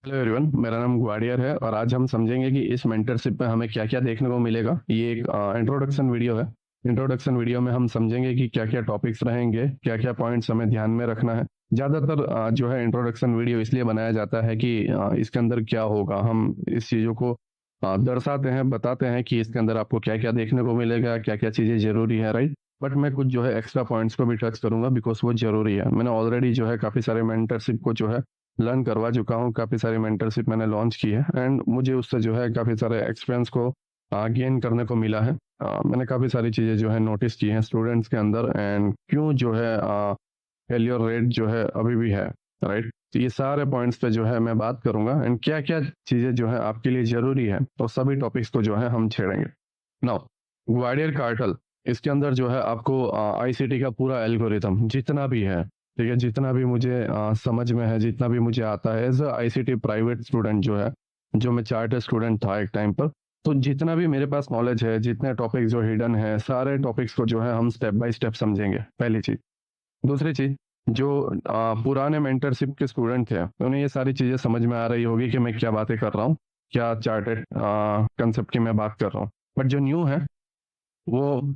Hello everyone, मेरा नाम ग्वाडियर है और आज हम समझेंगे कि इस मेंटरशिप में हमें क्या क्या देखने को मिलेगा। ये एक इंट्रोडक्शन वीडियो है। इंट्रोडक्शन वीडियो में हम समझेंगे कि क्या क्या टॉपिक्स रहेंगे, क्या क्या पॉइंट्स हमें ध्यान में रखना है। ज़्यादातर जो है इंट्रोडक्शन वीडियो इसलिए बनाया जाता है कि इसके अंदर क्या होगा, हम इस चीज़ों को दर्शाते हैं, बताते हैं कि इसके अंदर आपको क्या क्या देखने को मिलेगा, क्या क्या चीज़ें ज़रूरी है, राइट। बट मैं कुछ जो है एक्स्ट्रा पॉइंट्स को भी टच करूंगा बिकॉज वो ज़रूरी है। मैंने ऑलरेडी जो है काफ़ी सारे मेंटरशिप को जो है लर्न करवा चुका हूँ, काफ़ी सारी मेंटरशिप मैंने लॉन्च की है एंड मुझे उससे जो है काफ़ी सारे एक्सपीरियंस को गेन करने को मिला है। मैंने काफ़ी सारी चीज़ें जो है नोटिस की हैं स्टूडेंट्स के अंदर एंड क्यों जो है फेलियर रेट जो है अभी भी है, राइट। तो ये सारे पॉइंट्स पे जो है मैं बात करूंगा एंड क्या क्या चीज़ें जो है आपके लिए ज़रूरी है, तो सभी टॉपिक्स को जो है हम छेड़ेंगे। नाउ, ग्वाडियर कार्टल, इसके अंदर जो है आपको आईसीटी का पूरा एल्गोरिथम जितना भी है, ठीक है, जितना भी मुझे समझ में है, जितना भी मुझे आता है as a ICT private student जो है, जो मैं चार्टर स्टूडेंट था एक टाइम पर, तो जितना भी मेरे पास नॉलेज है, जितने टॉपिक्स जो हिडन है, सारे टॉपिक्स को जो है हम स्टेप बाय स्टेप समझेंगे, पहली चीज। दूसरी चीज, जो पुराने मेंटरशिप के स्टूडेंट थे उन्हें ये सारी चीजें समझ में आ रही होगी कि मैं क्या बातें कर रहा हूँ, क्या चार्टेड कंसेप्ट की मैं बात कर रहा हूँ। बट जो न्यू है वो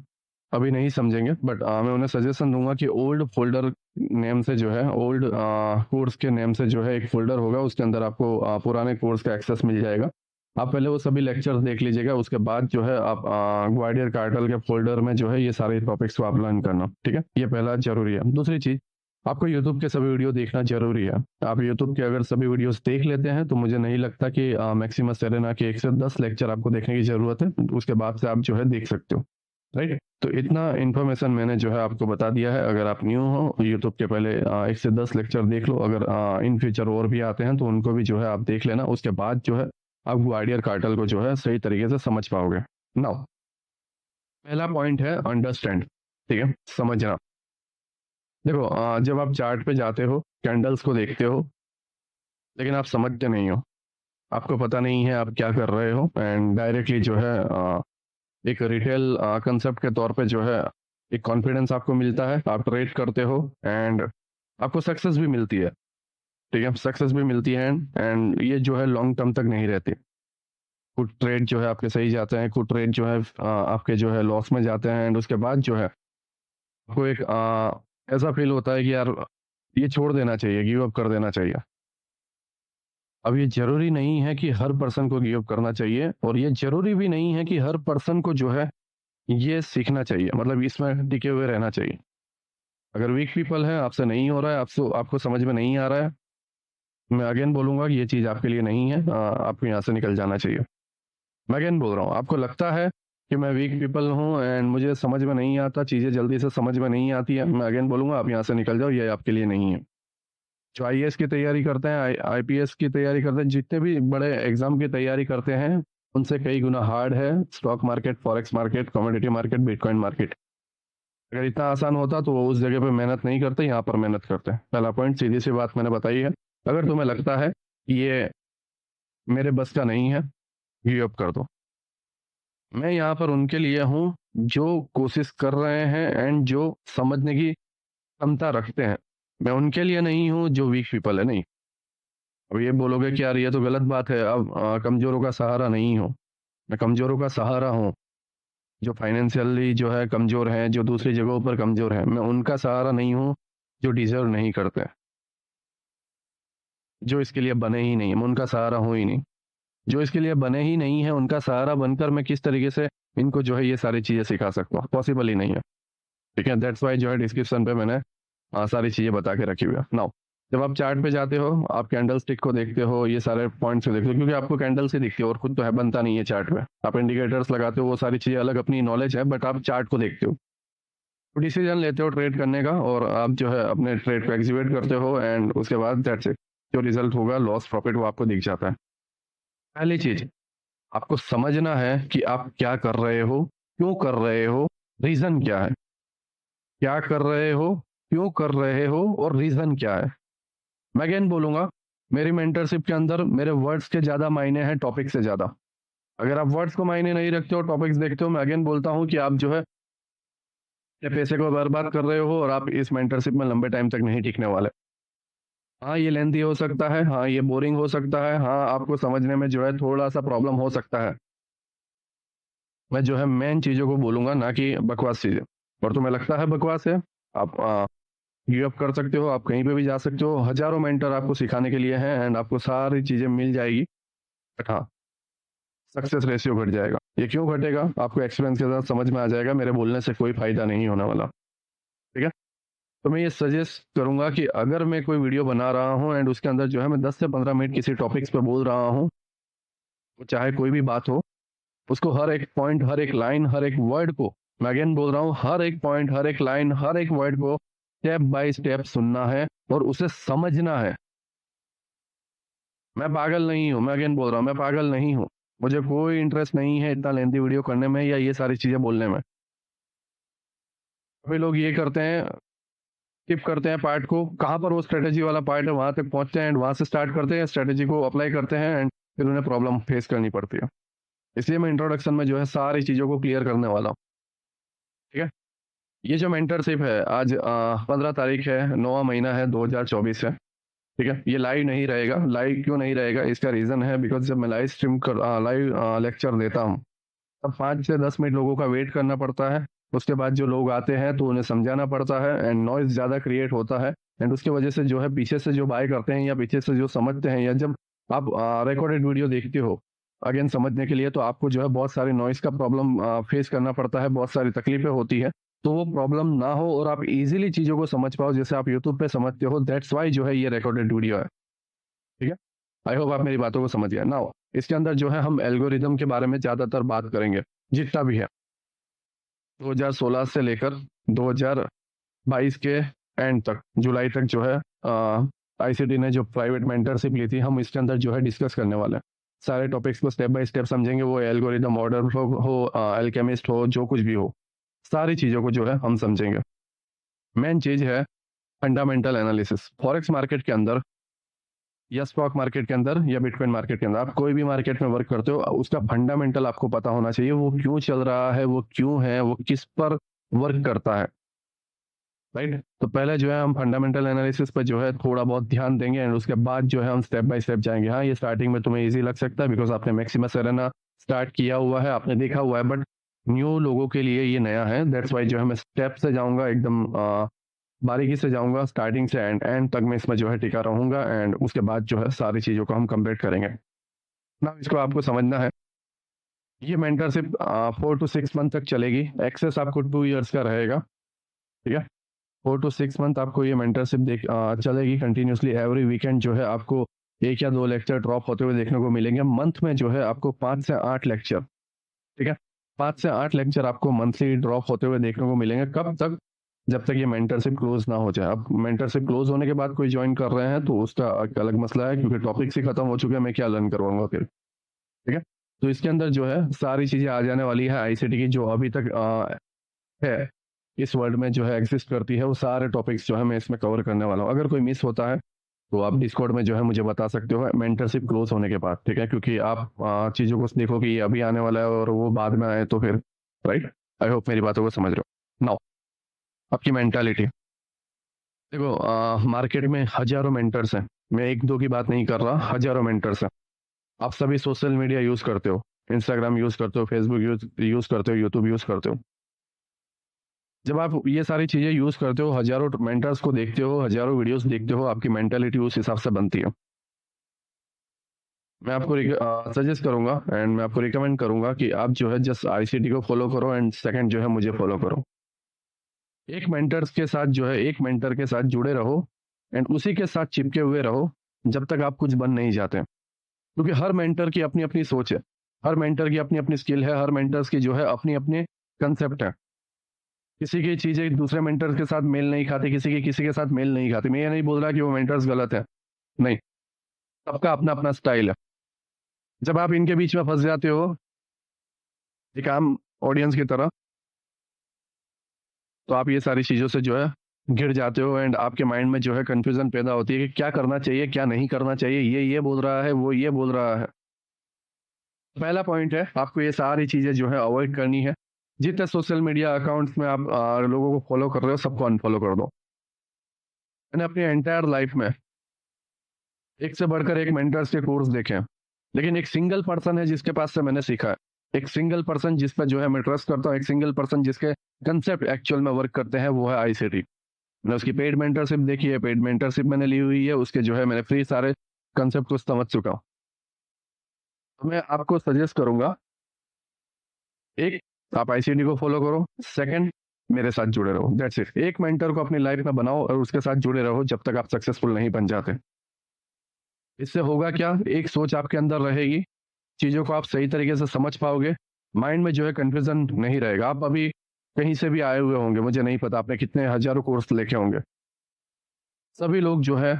अभी नहीं समझेंगे, बट मैं उन्हें सजेशन दूंगा कि ओल्ड फोल्डर नेम से जो है, ओल्ड कोर्स के नेम से जो है एक फोल्डर होगा, उसके अंदर आपको पुराने कोर्स का एक्सेस मिल जाएगा। आप पहले वो सभी लेक्चर्स देख लीजिएगा, उसके बाद जो है आप ग्वाडियर कार्टल के फोल्डर में जो है ये सारे टॉपिक्स को आप लर्न करना, ठीक है। ये पहला जरूरी है। दूसरी चीज, आपको यूट्यूब के सभी वीडियो देखना जरूरी है। आप यूट्यूब के अगर सभी वीडियोस देख लेते हैं तो मुझे नहीं लगता कि मैक्सिमस सेरेना के 1 से 10 लेक्चर आपको देखने की जरूरत है, उसके बाद से आप जो है देख सकते हो, राइट। तो इतना इन्फॉर्मेशन मैंने जो है आपको बता दिया है। अगर आप न्यू हो, यूट्यूब के पहले 1 से 10 लेक्चर देख लो। अगर इन फ्यूचर और भी आते हैं तो उनको भी जो है आप देख लेना, उसके बाद जो है आप ग्वाडियर कार्टल को जो है सही तरीके से समझ पाओगे। नाउ, पहला पॉइंट है अंडरस्टैंड, ठीक है, समझना। देखो, जब आप चार्ट पे जाते हो, कैंडल्स को देखते हो, लेकिन आप समझते नहीं हो, आपको पता नहीं है आप क्या कर रहे हो एंड डायरेक्टली जो है एक रिटेल कंसेप्ट के तौर पे जो है एक कॉन्फिडेंस आपको मिलता है, आप ट्रेड करते हो एंड आपको सक्सेस भी मिलती है, ठीक है, सक्सेस भी मिलती है एंड ये जो है लॉन्ग टर्म तक नहीं रहती। कुछ ट्रेड जो है आपके सही जाते हैं, कुछ ट्रेड जो है आपके जो है लॉस में जाते हैं एंड उसके बाद जो है आपको एक ऐसा फील होता है कि यार ये छोड़ देना चाहिए, गिव अप कर देना चाहिए। अब ये जरूरी नहीं है कि हर पर्सन को गिव अप करना चाहिए और ये जरूरी भी नहीं है कि हर पर्सन को जो है ये सीखना चाहिए, मतलब इसमें टिके हुए रहना चाहिए। अगर वीक पीपल है, आपसे नहीं हो रहा है, आपसे आपको समझ में नहीं आ रहा है, मैं अगेन बोलूंगा कि ये चीज़ आपके लिए नहीं है, आपको यहाँ से निकल जाना चाहिए। मैं अगेन बोल रहा हूँ, आपको लगता है कि मैं वीक पीपल हूँ एंड मुझे समझ में नहीं आता, चीज़ें जल्दी से समझ में नहीं आती है, मैं अगेन बोलूंगा आप यहाँ से निकल जाओ, ये आपके लिए नहीं है। जो आईएएस की तैयारी करते हैं, आईपीएस की तैयारी करते हैं, जितने भी बड़े एग्जाम की तैयारी करते हैं, उनसे कई गुना हार्ड है stock market, forex market, commodity market, bitcoin market. अगर इतना आसान होता तो वो उस जगह पे मेहनत नहीं करते, यहाँ पर मेहनत करते हैं। पहला पॉइंट, सीधी सी बात मैंने बताई है। अगर तुम्हें लगता है कि ये मेरे बस का नहीं है, गिव अप कर दो। मैं यहाँ पर उनके लिए हूँ जो कोशिश कर रहे हैं एंड जो समझने की क्षमता रखते हैं। मैं उनके लिए नहीं हूँ जो वीक पीपल है, नहीं। अब ये बोलोगे कि यार ये तो गलत बात है, अब कमजोरों का सहारा नहीं हो। मैं कमजोरों का सहारा हूँ, जो फाइनेंशियली जो है कमजोर हैं, जो दूसरी जगहों पर कमजोर हैं, मैं उनका सहारा नहीं हूँ। जो डिजर्व नहीं करते, जो इसके लिए बने ही नहीं, मैं उनका सहारा हूँ ही नहीं। जो इसके लिए बने ही नहीं है, उनका सहारा बनकर मैं किस तरीके से इनको जो है ये सारी चीजें सिखा सकता हूँ, पॉसिबल ही नहीं है, ठीक है। दैट्स वाई जो है डिस्क्रिप्शन पे मैंने सारी चीजें बता के रखी हुई है। नाउ, जब आप चार्ट पे जाते हो, आप कैंडल स्टिक को देखते हो, ये सारे पॉइंट्स को देखते हो, क्योंकि आपको कैंडल से दिखती है और खुद तो है बनता नहीं है चार्ट पे। आप इंडिकेटर्स लगाते हो, वो सारी चीजें अलग अपनी नॉलेज है, बट आप चार्ट को देखते हो, डिसीजन लेते हो ट्रेड करने का और आप जो है अपने ट्रेड को एग्जीक्यूट करते हो एंड उसके बाद दैट्स इट। जो रिजल्ट होगा, लॉस प्रॉफिट, वो आपको दिख जाता है। पहली चीज, आपको समझना है कि आप क्या कर रहे हो, क्यों कर रहे हो, रीजन क्या है। क्या कर रहे हो, क्यों कर रहे हो और रीजन क्या है। मैं अगेन बोलूंगा, मेरी मेंटरशिप के अंदर मेरे वर्ड्स के ज्यादा मायने हैं टॉपिक से ज्यादा। अगर आप वर्ड्स को मायने नहीं रखते हो, टॉपिक्स देखते हो, मैं अगेन बोलता हूँ कि आप जो है अपने पैसे को बर्बाद कर रहे हो और आप इस मेंटरशिप में लंबे टाइम तक नहीं टिकने वाले। हाँ ये लेंथी हो सकता है, हाँ ये बोरिंग हो सकता है, हाँ आपको समझने में जो है थोड़ा सा प्रॉब्लम हो सकता है। मैं जो है मेन चीज़ों को बोलूँगा, ना कि बकवास चीज़ें। और तुम्हें लगता है बकवास है, आप गिव अप कर सकते हो, आप कहीं पे भी जा सकते हो, हज़ारों मेंटर आपको सिखाने के लिए हैं एंड आपको सारी चीज़ें मिल जाएगी। बट हाँ, सक्सेस रेशियो घट जाएगा। ये क्यों घटेगा? आपको एक्सपीरियंस के साथ समझ में आ जाएगा, मेरे बोलने से कोई फ़ायदा नहीं होने वाला, ठीक है? तो मैं ये सजेस्ट करूँगा कि अगर मैं कोई वीडियो बना रहा हूँ एंड उसके अंदर जो है मैं 10 से 15 मिनट किसी टॉपिक्स पे बोल रहा हूँ, वो चाहे कोई भी बात हो, उसको हर एक पॉइंट, हर एक लाइन, हर एक वर्ड को, मैं अगेन बोल रहा हूँ, हर एक पॉइंट, हर एक लाइन, हर एक वर्ड को स्टेप बाय स्टेप सुनना है और उसे समझना है। मैं पागल नहीं हूँ, मैं अगेन बोल रहा हूँ, मैं पागल नहीं हूँ। मुझे कोई इंटरेस्ट नहीं है इतना लेंथी वीडियो करने में या ये सारी चीज़ें बोलने में। सभी लोग ये करते हैं, स्किप करते हैं पार्ट को, कहाँ पर वो स्ट्रेटेजी वाला पार्ट है वहाँ तक पहुँचते हैं एंड वहाँ से स्टार्ट करते हैं, स्ट्रेटेजी को अप्लाई करते हैं एंड फिर उन्हें प्रॉब्लम फेस करनी पड़ती है। इसलिए मैं इंट्रोडक्शन में जो है सारी चीज़ों को क्लियर करने वाला हूँ, ठीक है? ये जो मेंटरशिप है आज 15 तारीख है, 9वां महीना है, 2024 है, ठीक है? ये लाइव नहीं रहेगा। लाइव क्यों नहीं रहेगा? इसका रीज़न है बिकॉज़ जब मैं लाइव लेक्चर देता हूँ, तब 5 से 10 मिनट लोगों का वेट करना पड़ता है। उसके बाद जो लोग आते हैं तो उन्हें समझाना पड़ता है एंड नॉइज़ ज़्यादा क्रिएट होता है एंड उसकी वजह से जो है पीछे से जो बाय करते हैं या पीछे से जो समझते हैं या जब आप रिकॉर्डेड वीडियो देखते हो, अगेन समझने के लिए तो आपको जो है बहुत सारी नॉइज़ का प्रॉब्लम फेस करना पड़ता है, बहुत सारी तकलीफ़ें होती हैं। तो वो प्रॉब्लम ना हो और आप ईज़िली चीज़ों को समझ पाओ जैसे आप यूट्यूब पे समझते हो, दैट्स व्हाई जो है ये रिकॉर्डेड वीडियो है, ठीक है? आई होप आप मेरी बातों को समझ गए। नाउ इसके अंदर जो है हम एल्गोरिदम के बारे में ज़्यादातर बात करेंगे, जितना भी है। 2016 से लेकर 2022 के एंड तक, जुलाई तक जो है आईसीटी ने जो प्राइवेट मेंटरशिप ली थी, हम इसके अंदर जो है डिस्कस करने वाले हैं। सारे टॉपिक्स को स्टेप बाय स्टेप समझेंगे, वो एल्गोरिदम मॉडल हो, अल्केमिस्ट हो, जो कुछ भी हो, सारी चीज़ों को जो है हम समझेंगे। मेन चीज़ है फंडामेंटल एनालिसिस। फॉरेक्स मार्केट के अंदर या स्टॉक मार्केट के अंदर या बिटकॉइन मार्केट के अंदर, आप कोई भी मार्केट में वर्क करते हो, उसका फंडामेंटल आपको पता होना चाहिए, वो क्यों चल रहा है, वो क्यों है, वो किस पर वर्क करता है, राइट? तो पहले जो है हम फंडामेंटल एनालिसिस पर जो है थोड़ा बहुत ध्यान देंगे एंड उसके बाद जो है हम स्टेप बाय स्टेप जाएंगे। हाँ, ये स्टार्टिंग में तुम्हें इजी लग सकता है बिकॉज आपने मैक्सिमस एरेना स्टार्ट किया हुआ है, आपने देखा हुआ है, बट न्यू लोगों के लिए ये नया है, दैट्स वाई जो है मैं स्टेप से जाऊंगा, एकदम बारीकी से जाऊंगा, स्टार्टिंग से एंड एंड तक मैं इसमें जो है टिका रहूंगा एंड उसके बाद जो है सारी चीज़ों को हम कंप्लीट करेंगे। ना इसको आपको समझना है, ये मेंटरशिप 4 to 6 मंथ तक चलेगी, एक्सेस आपको 2 ईयर्स का रहेगा, ठीक है? 4 to 6 मंथ आपको ये मेंटरशिप चलेगी कंटिन्यूसली, एवरी वीकेंड जो है आपको 1 या 2 लेक्चर ड्रॉप होते हुए देखने को मिलेंगे। मंथ में जो है आपको 5 से 8 लेक्चर, ठीक है? 5 से 8 लेक्चर आपको मंथली ड्रॉप होते हुए देखने को मिलेंगे। कब तक? जब तक ये मेंटरशिप क्लोज ना हो जाए। अब मेंटरशिप क्लोज होने के बाद कोई ज्वाइन कर रहे हैं तो उसका एक अलग मसला है, क्योंकि टॉपिक्स ही खत्म हो चुके हैं, मैं क्या लर्न करवाऊंगा फिर, ठीक है? तो इसके अंदर जो है सारी चीज़ें आ जाने वाली है, आईसीटी की जो अभी तक है, इस वर्ल्ड में जो है एग्जिस्ट करती है, वो सारे टॉपिक्स जो है मैं इसमें कवर करने वाला हूँ। अगर कोई मिस होता है तो आप डिस्कॉर्ड में जो है मुझे बता सकते हो मेंटरशिप क्लोज होने के बाद, ठीक है? क्योंकि आप चीज़ों को देखो कि ये अभी आने वाला है और वो बाद में आए तो फिर, राइट? आई होप मेरी बातों को समझ रहे हो। नाउ आपकी मेंटालिटी देखो, मार्केट में हजारों मेंटर्स हैं, मैं एक दो की बात नहीं कर रहा, हजारों मेंटर्स हैं। आप सभी सोशल मीडिया यूज़ करते हो, इंस्टाग्राम यूज़ करते हो, फेसबुक यूज़ करते हो, यूट्यूब यूज़ करते हो। जब आप ये सारी चीज़ें यूज़ करते हो, हज़ारों मेंटर्स को देखते हो, हज़ारों वीडियोस देखते हो, आपकी मेंटालिटी उस हिसाब से बनती है। मैं आपको सजेस्ट करूँगा एंड मैं आपको रिकमेंड करूँगा कि आप जो है जस्ट आईसीटी को फॉलो करो एंड सेकंड जो है मुझे फॉलो करो। एक मेंटर के साथ जुड़े रहो एंड उसी के साथ चिपके हुए रहो जब तक आप कुछ बन नहीं जाते। क्योंकि हर मेंटर की अपनी-अपनी सोच है, हर मेंटर की अपनी-अपनी स्किल है, हर मेंटर्स की जो है अपनी-अपनी कंसेप्ट है। किसी की चीज़ें दूसरे मेंटर्स के साथ मेल नहीं खाती, किसी के साथ मेल नहीं खाती। मैं ये नहीं बोल रहा कि वो मेंटर्स गलत है, नहीं, सबका अपना-अपना स्टाइल है। जब आप इनके बीच में फँस जाते हो, एक आम ऑडियंस की तरह, तो आप ये सारी चीज़ों से जो है घिर जाते हो एंड आपके माइंड में जो है कन्फ्यूज़न पैदा होती है कि क्या करना चाहिए, क्या नहीं करना चाहिए, ये बोल रहा है, वो ये बोल रहा है। पहला पॉइंट है, आपको ये सारी चीज़ें जो है अवॉइड करनी है। जितने सोशल मीडिया अकाउंट्स में आप लोगों को फॉलो कर रहे हो, सबको अनफॉलो कर दो। मैंने अपनी एंटायर लाइफ में एक से बढ़कर एक मेंटर्स के कोर्स देखे हैं, लेकिन एक सिंगल पर्सन है जिसके पास से मैंने सीखा है, एक सिंगल पर्सन जिस पर जो है मैं ट्रस्ट करता हूँ, एक सिंगल पर्सन जिसके कंसेप्ट एक्चुअल में वर्क करते हैं, वो है आईसीटी। मैंने उसकी पेड मेंटरशिप देखी है, पेड मेंटरशिप मैंने ली हुई है, उसके जो है मैंने फ्री सारे कंसेप्ट को समझ चुका हूँ। तो मैं आपको सजेस्ट करूंगा, एक, आप आईसीटी को फॉलो करो, सेकंड, मेरे साथ जुड़े रहो, दैट्स इट। एक मेंटर को अपनी लाइफ में बनाओ और उसके साथ जुड़े रहो जब तक आप सक्सेसफुल नहीं बन जाते। इससे होगा क्या, एक सोच आपके अंदर रहेगी, चीज़ों को आप सही तरीके से समझ पाओगे, माइंड में जो है कन्फ्यूजन नहीं रहेगा। आप अभी कहीं से भी आए हुए होंगे, मुझे नहीं पता आपने कितने हजारों कोर्स लेके होंगे, सभी लोग जो है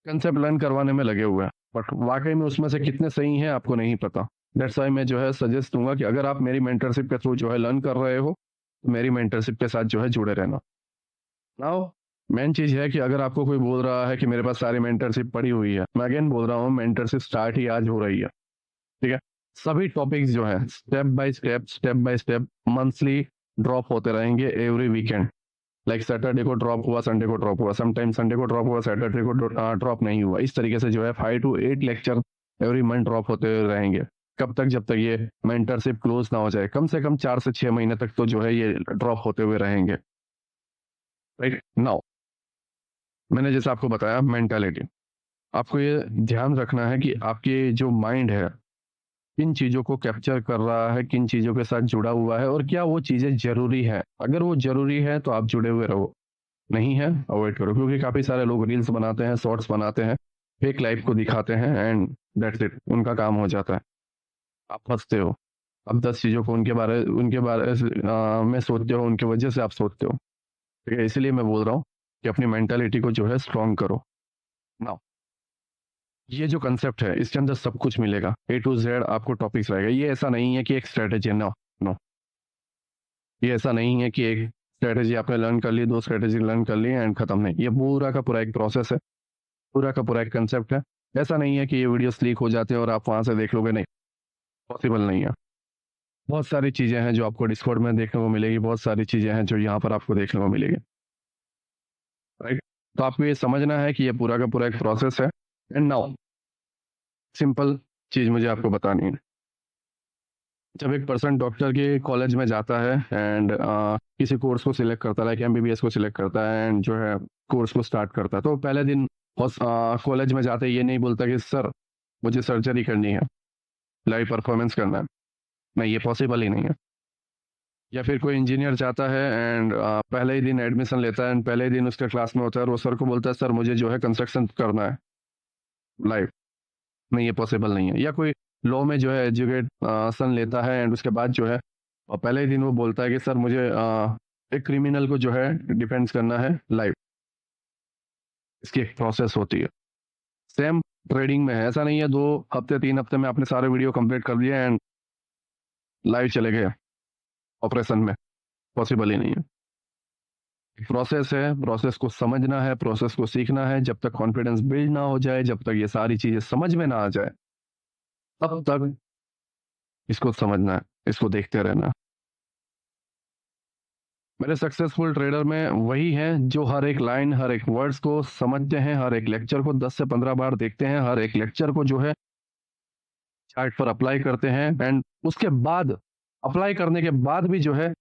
कंसेप्ट लर्न करवाने में लगे हुए हैं, बट वाकई में उसमें से कितने सही हैं आपको नहीं पता। दैट्स वाई मैं जो है सजेस्ट दूंगा कि अगर आप मेरी मेंटरशिप के थ्रू जो है लर्न कर रहे हो, तो मेरी मेंटरशिप के साथ जो है जुड़े रहना। नाउ मेन चीज़ है कि अगर आपको कोई बोल रहा है कि मेरे पास सारी मेंटरशिप पड़ी हुई है, मैं अगेन बोल रहा हूँ, मेंटरशिप स्टार्ट ही आज हो रही है, ठीक है। सभी टॉपिक्स जो है step by step monthly drop होते रहेंगे, एवरी वीकेंड। लाइक सैटरडे को ड्रॉप हुआ, संडे को ड्रॉप हुआ, समटाइम संडे को ड्रॉप हुआ, सैटरडे को ड्रॉप नहीं हुआ। इस तरीके से जो है 5 to 8 lecture every month drop होते रहेंगे। कब तक, जब तक ये मेंटरशिप क्लोज ना हो जाए, कम से कम 4 से 6 महीने तक तो जो है ये ड्रॉप होते हुए रहेंगे। राइट नाउ, मैंने जैसे आपको बताया मेंटालिटी, आपको ये ध्यान रखना है कि आपके जो माइंड है किन चीज़ों को कैप्चर कर रहा है, किन चीज़ों के साथ जुड़ा हुआ है, और क्या वो चीज़ें ज़रूरी है। अगर वो ज़रूरी है तो आप जुड़े हुए रहो, नहीं है अवॉइड करो, क्योंकि काफ़ी सारे लोग रील्स बनाते हैं, शॉर्ट्स बनाते हैं, फेक लाइफ को दिखाते हैं, एंड दैट्स इट, उनका काम हो जाता है। आप फंसते हो, अब 10 चीज़ों को उनके बारे में सोचते हो, उनकी वजह से आप सोचते हो, ठीक है। इसलिए मैं बोल रहा हूँ कि अपनी मेंटालिटी को जो है स्ट्रांग करो। नाउ, ये जो कंसेप्ट है इसके अंदर सब कुछ मिलेगा, A to Z आपको टॉपिक्स रहेगा। ये ऐसा नहीं है कि एक स्ट्रेटेजी है, नो नो, ये ऐसा नहीं है कि एक स्ट्रेटेजी आपने लर्न कर ली, 2 स्ट्रेटेजी लर्न कर ली एंड खत्म, नहीं। ये पूरा का पूरा एक प्रोसेस है, पूरा का पूरा एक कंसेप्ट है। ऐसा नहीं है कि ये वीडियोस लीक हो जाते हैं और आप वहां से देख लोगे, नहीं, पॉसिबल नहीं है। बहुत सारी चीज़ें हैं जो आपको डिस्कॉर्ड में देखने को मिलेगी, बहुत सारी चीज़ें हैं जो यहाँ पर आपको देखने को मिलेगी, राइट। तो आपको ये समझना है कि ये पूरा का पूरा एक प्रोसेस है। एंड नाउ, सिंपल चीज़ मुझे आपको बतानी है। जब एक पर्सन डॉक्टर के कॉलेज में जाता है एंड किसी कोर्स को सिलेक्ट करता है, लाइक एमबीबीएस को सिलेक्ट करता है, एंड जो है कोर्स को स्टार्ट करता है, तो पहले दिन कॉलेज में जाते ही ये नहीं बोलता कि सर मुझे सर्जरी करनी है, लाइव परफॉर्मेंस करना है, नहीं, ये पॉसिबल ही नहीं है। या फिर कोई इंजीनियर जाता है एंड पहले ही दिन एडमिशन लेता है, एंड पहले ही दिन उसके क्लास में होता है और वो सर को बोलता है सर मुझे जो है कंस्ट्रक्शन करना है लाइव, नहीं, ये पॉसिबल नहीं है। या कोई लॉ में जो है एजुकेशन लेता है एंड उसके बाद जो है और पहले ही दिन वो बोलता है कि सर मुझे एक क्रिमिनल को जो है डिफेंस करना है लाइव। इसकी एक प्रोसेस होती है, सेम ट्रेडिंग में है। ऐसा नहीं है 2 हफ्ते 3 हफ्ते में आपने सारे वीडियो कंप्लीट कर दिए एंड लाइव चले गए ऑपरेशन में, पॉसिबल ही नहीं है। प्रोसेस है, प्रोसेस को समझना है, प्रोसेस को सीखना है। जब तक कॉन्फिडेंस बिल्ड ना हो जाए, जब तक ये सारी चीजें समझ में ना आ जाए, तब तक इसको समझना है, इसको देखते रहना है। मेरे सक्सेसफुल ट्रेडर में वही हैं जो हर एक लाइन, हर एक वर्ड्स को समझते हैं, हर एक लेक्चर को 10 से 15 बार देखते हैं, हर एक लेक्चर को जो है चार्ट पर अप्लाई करते हैं, एंड उसके बाद अप्लाई करने के बाद भी जो है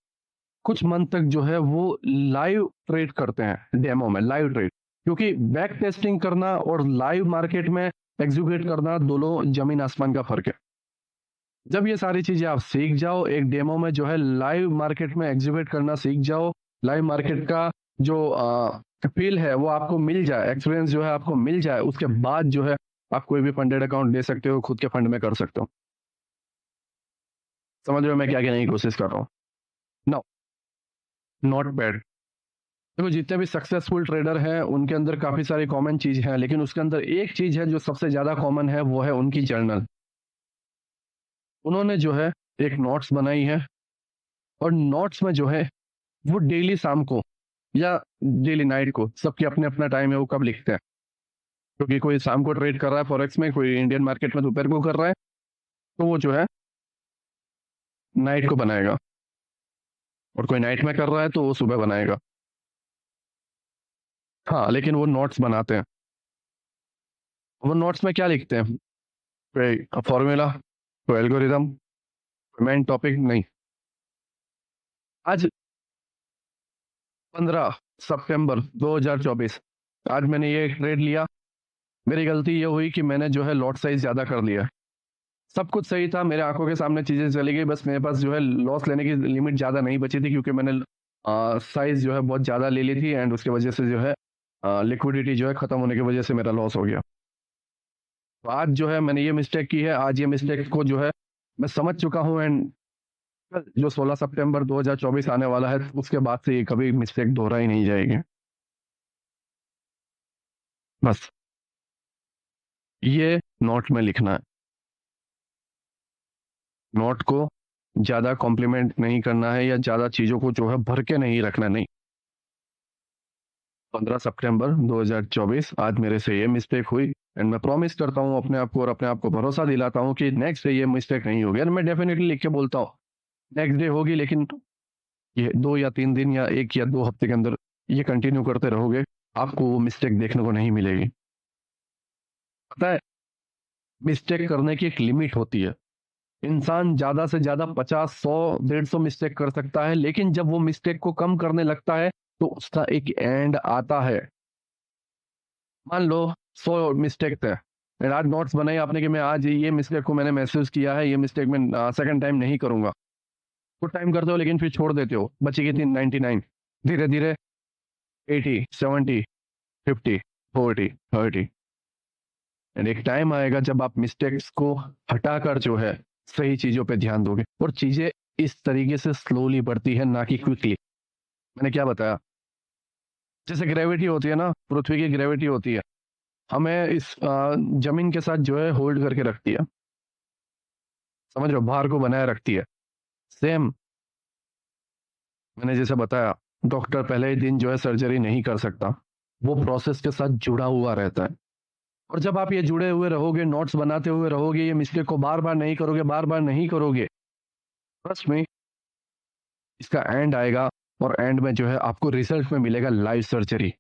कुछ मंथ तक जो है वो लाइव ट्रेड करते हैं, डेमो में लाइव ट्रेड। क्योंकि बैक टेस्टिंग करना और लाइव मार्केट में एग्जीक्यूट करना, दोनों जमीन आसमान का फर्क है। जब ये सारी चीजें आप सीख जाओ, एक डेमो में जो है लाइव मार्केट में एग्जीक्यूट करना सीख जाओ, लाइव मार्केट का जो फील है वो आपको मिल जाए, एक्सपीरियंस जो है आपको मिल जाए, उसके बाद जो है आप कोई भी फंडेड अकाउंट ले सकते हो, खुद के फंड में कर सकते हो। समझ रहे हो मैं क्या कहने की कोशिश कर रहा हूँ? No, not bad. देखो, जितने भी सक्सेसफुल ट्रेडर हैं उनके अंदर काफी सारी कॉमन चीज है, लेकिन उसके अंदर एक चीज है जो सबसे ज्यादा कॉमन है, वो है उनकी जर्नल। उन्होंने जो है एक नोट्स बनाई है, और नोट्स में जो है वो डेली शाम को या डेली नाइट को, सबके अपने अपना टाइम है वो कब लिखते हैं। क्योंकि कोई शाम को ट्रेड कर रहा है फॉरेक्स में, कोई इंडियन मार्केट में दोपहर को कर रहा है, तो वो जो है नाइट को बनाएगा, और कोई नाइट में कर रहा है तो वो सुबह बनाएगा। हाँ, लेकिन वो नोट्स बनाते हैं। वो नोट्स में क्या लिखते हैं? कोई फॉर्मूला, कोई एल्गोरिदम, मेन टॉपिक नहीं। आज 15 सितंबर 2024, आज मैंने ये ट्रेड लिया। मेरी गलती ये हुई कि मैंने जो है लॉट साइज ज़्यादा कर लिया। सब कुछ सही था, मेरे आंखों के सामने चीज़ें चली गई, बस मेरे पास जो है लॉस लेने की लिमिट ज़्यादा नहीं बची थी, क्योंकि मैंने साइज जो है बहुत ज़्यादा ले ली थी, एंड उसकी वजह से जो है लिक्विडिटी जो है ख़त्म होने की वजह से मेरा लॉस हो गया। तो आज जो है मैंने ये मिस्टेक की है, आज ये मिस्टेक को जो है मैं समझ चुका हूँ, एंड जो 16 सितंबर 2024 आने वाला है, उसके बाद से ये कभी मिस्टेक दोहराई नहीं जाएगी। बस ये नोट में लिखना है। नोट को ज़्यादा कॉम्प्लीमेंट नहीं करना है, या ज़्यादा चीज़ों को जो है भर के नहीं रखना, नहीं। 15 सितंबर 2024, आज मेरे से ये मिस्टेक हुई, एंड मैं प्रॉमिस करता हूँ अपने आप को, और अपने आप को भरोसा दिलाता हूँ कि नेक्स्ट डे ये मिस्टेक नहीं होगी। और मैं डेफिनेटली लिख के बोलता हूँ नेक्स्ट डे होगी, लेकिन ये 2 या 3 दिन या 1 या 2 हफ्ते के अंदर ये कंटिन्यू करते रहोगे, आपको वो मिस्टेक देखने को नहीं मिलेगी। पता है, मिस्टेक करने की एक लिमिट होती है। इंसान ज़्यादा से ज़्यादा 50, 100, 150 मिस्टेक कर सकता है, लेकिन जब वो मिस्टेक को कम करने लगता है, तो उसका एक एंड आता है। मान लो 100 मिस्टेक थे, और आज नोट्स बनाई आपने कि मैं आज ये मिस्टेक को मैंने महसूस किया है, ये मिस्टेक मैं सेकंड टाइम नहीं करूंगा। कुछ टाइम करते हो, लेकिन फिर छोड़ देते हो, बची कितनी? 99। धीरे धीरे 80, 70, 50, 40, 30, एंड एक टाइम आएगा जब आप मिस्टेक्स को हटाकर जो है सही चीजों पे ध्यान दोगे, और चीजें इस तरीके से स्लोली बढ़ती है, ना कि क्विकली। मैंने क्या बताया? जैसे ग्रेविटी होती है ना, पृथ्वी की ग्रेविटी होती है, हमें इस जमीन के साथ जो है होल्ड करके रखती है, समझ रहे हो, भार को बनाए रखती है। सेम मैंने जैसे बताया, डॉक्टर पहले ही दिन जो है सर्जरी नहीं कर सकता, वो प्रोसेस के साथ जुड़ा हुआ रहता है। और जब आप ये जुड़े हुए रहोगे, नोट्स बनाते हुए रहोगे, ये मिस्टेक को बार बार नहीं करोगे, बार बार नहीं करोगे, ट्रस्ट में इसका एंड आएगा, और एंड में जो है आपको रिजल्ट में मिलेगा लाइव सर्जरी।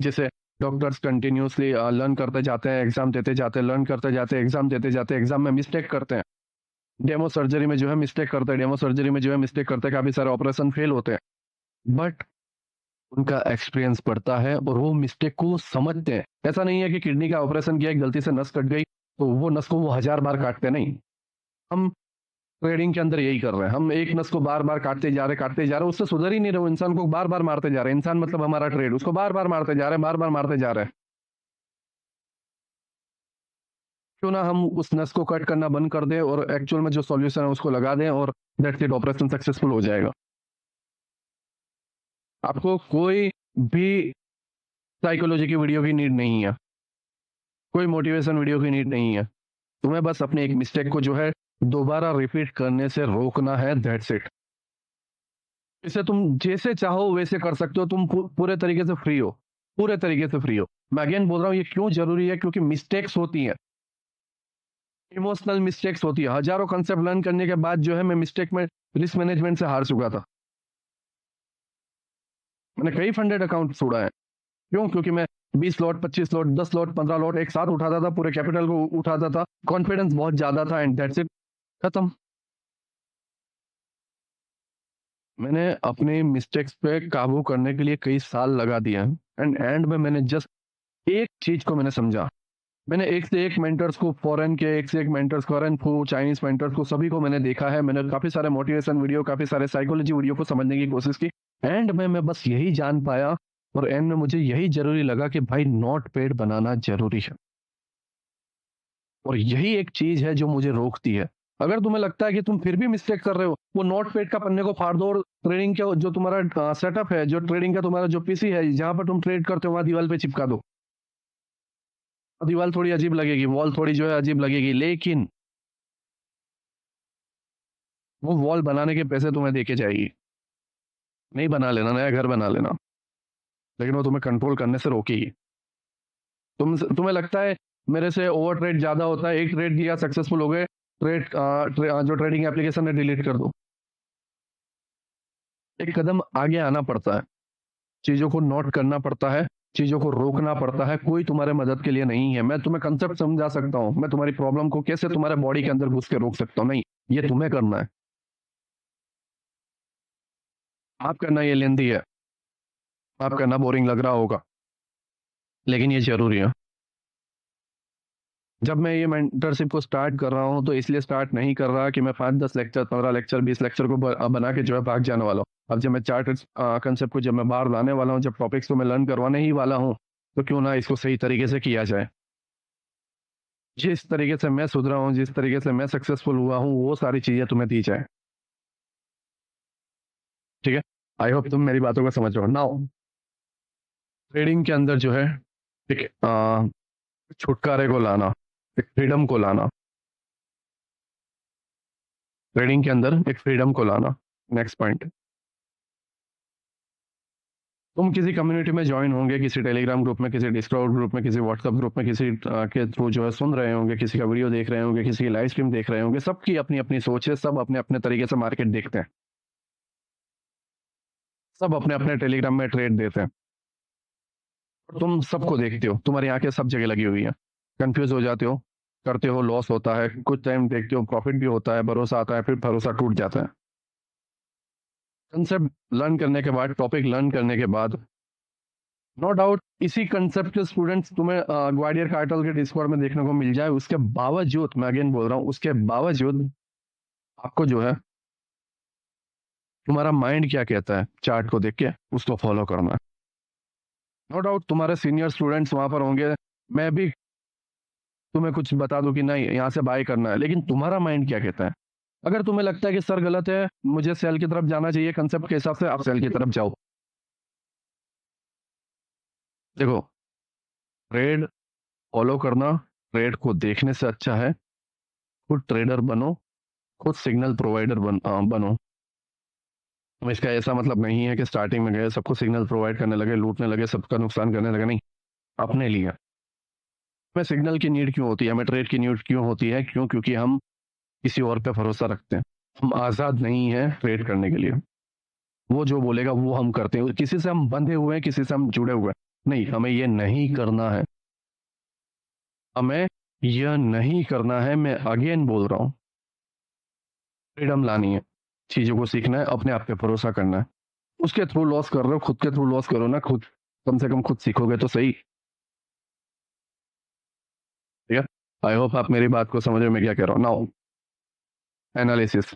जैसे डॉक्टर्स कंटिन्यूसली लर्न करते जाते हैं, एग्जाम देते जाते हैं, लर्न करते जाते हैं, एग्जाम देते जाते हैं, एग्जाम में मिस्टेक करते हैं, डेमो सर्जरी में जो है मिस्टेक करते हैं, डेमो सर्जरी में जो है मिस्टेक करते हैं, काफी सारे ऑपरेशन फेल होते हैं, बट उनका एक्सपीरियंस बढ़ता है, और वो मिस्टेक को समझते हैं। ऐसा नहीं है कि किडनी का ऑपरेशन किया, एक गलती से नस कट गई, तो वो नस को वो 1000 बार काटते नहीं। हम ट्रेडिंग के अंदर यही कर रहे हैं, हम एक नस को बार बार काटते जा रहे, उससे सुधर ही नहीं रहे, वो इंसान को बार बार मारते जा रहे हैं। इंसान मतलब हमारा ट्रेड, उसको बार बार मारते जा रहे हैं, बार बार मारते जा रहे हैं। क्यों ना हम उस नस को कट करना बंद कर दें, और एक्चुअल में जो सॉल्यूशन है उसको लगा दें, और दैट्स इट, ऑपरेशन सक्सेसफुल हो जाएगा। आपको कोई भी साइकोलॉजी की वीडियो की नीड नहीं है, कोई मोटिवेशन वीडियो की नीड नहीं है। तुम्हें बस अपने एक मिस्टेक को जो है दोबारा रिपीट करने से रोकना है, दैट्स इट। इसे तुम जैसे चाहो वैसे कर सकते हो, तुम पूरे तरीके से फ्री हो, पूरे तरीके से फ्री हो। मैं अगेन बोल रहा हूँ, ये क्यों जरूरी है? क्योंकि मिस्टेक्स होती हैं, इमोशनल मिस्टेक्स होती है। हजारों कंसेप्ट लर्न करने के बाद जो है मैं मिस्टेक में रिस्क मैनेजमेंट से हार चुका था। मैंने कई फंडेड अकाउंट छोड़ा है। क्यों? क्योंकि मैं 20 लॉट, 25 लॉट, 10 लॉट, 15 लॉट एक साथ उठाता था, पूरे कैपिटल को उठाता था, कॉन्फिडेंस बहुत ज्यादा था, एंड दैट्स इट, खत्म। मैंने अपने मिस्टेक्स पे काबू करने के लिए कई साल लगा दिया है, एंड एंड में मैंने जस्ट एक चीज को मैंने समझा। मैंने एक से एक मेंटर्स को, फॉरेन के एक से एक मेंटर्स, फॉरेन को, चाइनीज मेंटर्स को, सभी को मैंने देखा है। मैंने काफी सारे मोटिवेशन वीडियो, काफी सारे साइकोलॉजी वीडियो को समझने की कोशिश की। एंड में मैं बस यही जान पाया, और एंड में मुझे यही जरूरी लगा कि भाई नोट पैड बनाना जरूरी है, और यही एक चीज है जो मुझे रोकती है। अगर तुम्हें लगता है कि तुम फिर भी मिस्टेक कर रहे हो, वो नोट पैड का पन्ने को फाड़ दो, और ट्रेडिंग का जो तुम्हारा सेटअप है, जो ट्रेडिंग का तुम्हारा जो पीसी है, जहां पर तुम ट्रेड करते हो, वहां दीवार पे चिपका दो। दीवार थोड़ी अजीब लगेगी, वॉल थोड़ी जो है अजीब लगेगी, लेकिन वो वॉल बनाने के पैसे तुम्हें देके जाएगी। नहीं बना लेना, नया घर बना लेना, लेकिन वो तुम्हें कंट्रोल करने से रोकेगी। तुम्हें लगता है मेरे से ओवर ट्रेड ज्यादा होता है, एक ट्रेड दिया, सक्सेसफुल हो गए, जो ट्रेडिंग एप्लीकेशन है डिलीट कर दो। एक कदम आगे आना पड़ता है, चीजों को नोट करना पड़ता है, चीजों को रोकना पड़ता है, कोई तुम्हारे मदद के लिए नहीं है। मैं तुम्हें कंसेप्ट समझा सकता हूँ, मैं तुम्हारी प्रॉब्लम को कैसे तुम्हारे बॉडी के अंदर घुस के रोक सकता हूँ, नहीं, ये तुम्हें करना है। आप करना ये लेंदी है, आप करना बोरिंग लग रहा होगा, लेकिन ये जरूरी है। जब मैं ये मेंटरशिप को स्टार्ट कर रहा हूँ तो इसलिए स्टार्ट नहीं कर रहा कि मैं 5-10 लेक्चर, 15 लेक्चर, 20 लेक्चर को बना के जो है भाग जाने वाला हूँ। अब जब मैं चार्ट कंसेप्ट को जब मैं बाहर लाने वाला हूँ, जब टॉपिक्स को मैं लर्न करवाने ही वाला हूँ, तो क्यों ना इसको सही तरीके से किया जाए। जिस तरीके से मैं सुधरा हूँ, जिस तरीके से मैं सक्सेसफुल हुआ हूँ, वो सारी चीजें तुम्हें दी जाए। ठीक है, आई होप तुम मेरी बातों को समझ रहे हो। नाउ ट्रेडिंग के अंदर जो है एक छुटकारे को लाना, एक फ्रीडम को लाना, ट्रेडिंग के अंदर एक फ्रीडम को लाना। नेक्स्ट पॉइंट, तुम किसी कम्युनिटी में ज्वाइन होंगे, किसी टेलीग्राम ग्रुप में, किसी डिस्कॉर्ड ग्रुप में, किसी व्हाट्सएप ग्रुप में, किसी के थ्रू जो है सुन रहे होंगे, किसी का वीडियो देख रहे होंगे, किसी की लाइव स्ट्रीम देख रहे होंगे। सबकी अपनी अपनी सोच है, सब अपने अपने तरीके से मार्केट देखते हैं, सब अपने अपने टेलीग्राम में ट्रेड देते हैं। तुम सबको देखते हो, तुम्हारी आंखें सब जगह लगी हुई है, कंफ्यूज हो जाते हो, करते हो, लॉस होता है, कुछ टाइम देखते हो प्रॉफिट भी होता है, भरोसा आता है, फिर भरोसा टूट जाता है। कंसेप्ट लर्न करने के बाद, टॉपिक लर्न करने के बाद, नो डाउट इसी कंसेप्ट के स्टूडेंट्स तुम्हें ग्वाडियर कार्टल के डिस्कॉर्ड में देखने को मिल जाए। उसके बावजूद, मैं अगेन बोल रहा हूँ, उसके बावजूद आपको जो है तुम्हारा माइंड क्या कहता है चार्ट को देख के उसको फॉलो करना है। नो डाउट तुम्हारे सीनियर स्टूडेंट्स वहां पर होंगे, मैं भी तुम्हें कुछ बता दूं कि नहीं यहाँ से बाय करना है, लेकिन तुम्हारा माइंड क्या कहता है। अगर तुम्हें लगता है कि सर गलत है, मुझे सेल की तरफ जाना चाहिए कंसेप्ट के हिसाब से, आप सेल की तरफ जाओ। देखो, ट्रेड फॉलो करना ट्रेड को देखने से अच्छा है खुद ट्रेडर बनो, खुद सिग्नल प्रोवाइडर बनो। तो इसका ऐसा मतलब नहीं है कि स्टार्टिंग में गए सबको सिग्नल प्रोवाइड करने लगे, लूटने लगे, सबका नुकसान करने लगे, नहीं। अपने लिए हमें सिग्नल की नीड क्यों होती है, हमें ट्रेड की नीड क्यों होती है, क्यों? क्योंकि हम किसी और पे भरोसा रखते हैं। हम आज़ाद नहीं हैं ट्रेड करने के लिए। वो जो बोलेगा वो हम करते हैं, किसी से हम बंधे हुए हैं, किसी से हम जुड़े हुए हैं, नहीं, हमें ये नहीं करना है, हमें यह नहीं करना है। मैं अगेन बोल रहा हूँ, फ्रीडम लानी है, चीज़ों को सीखना है, अपने आप पे भरोसा करना है। उसके थ्रू लॉस कर रहे हो, खुद के थ्रू लॉस करो ना, खुद कम से कम खुद सीखोगे तो सही। ठीक है, आई होप आप मेरी बात को समझ रहे हो मैं क्या कह रहा हूँ। नाउ एनालिसिस,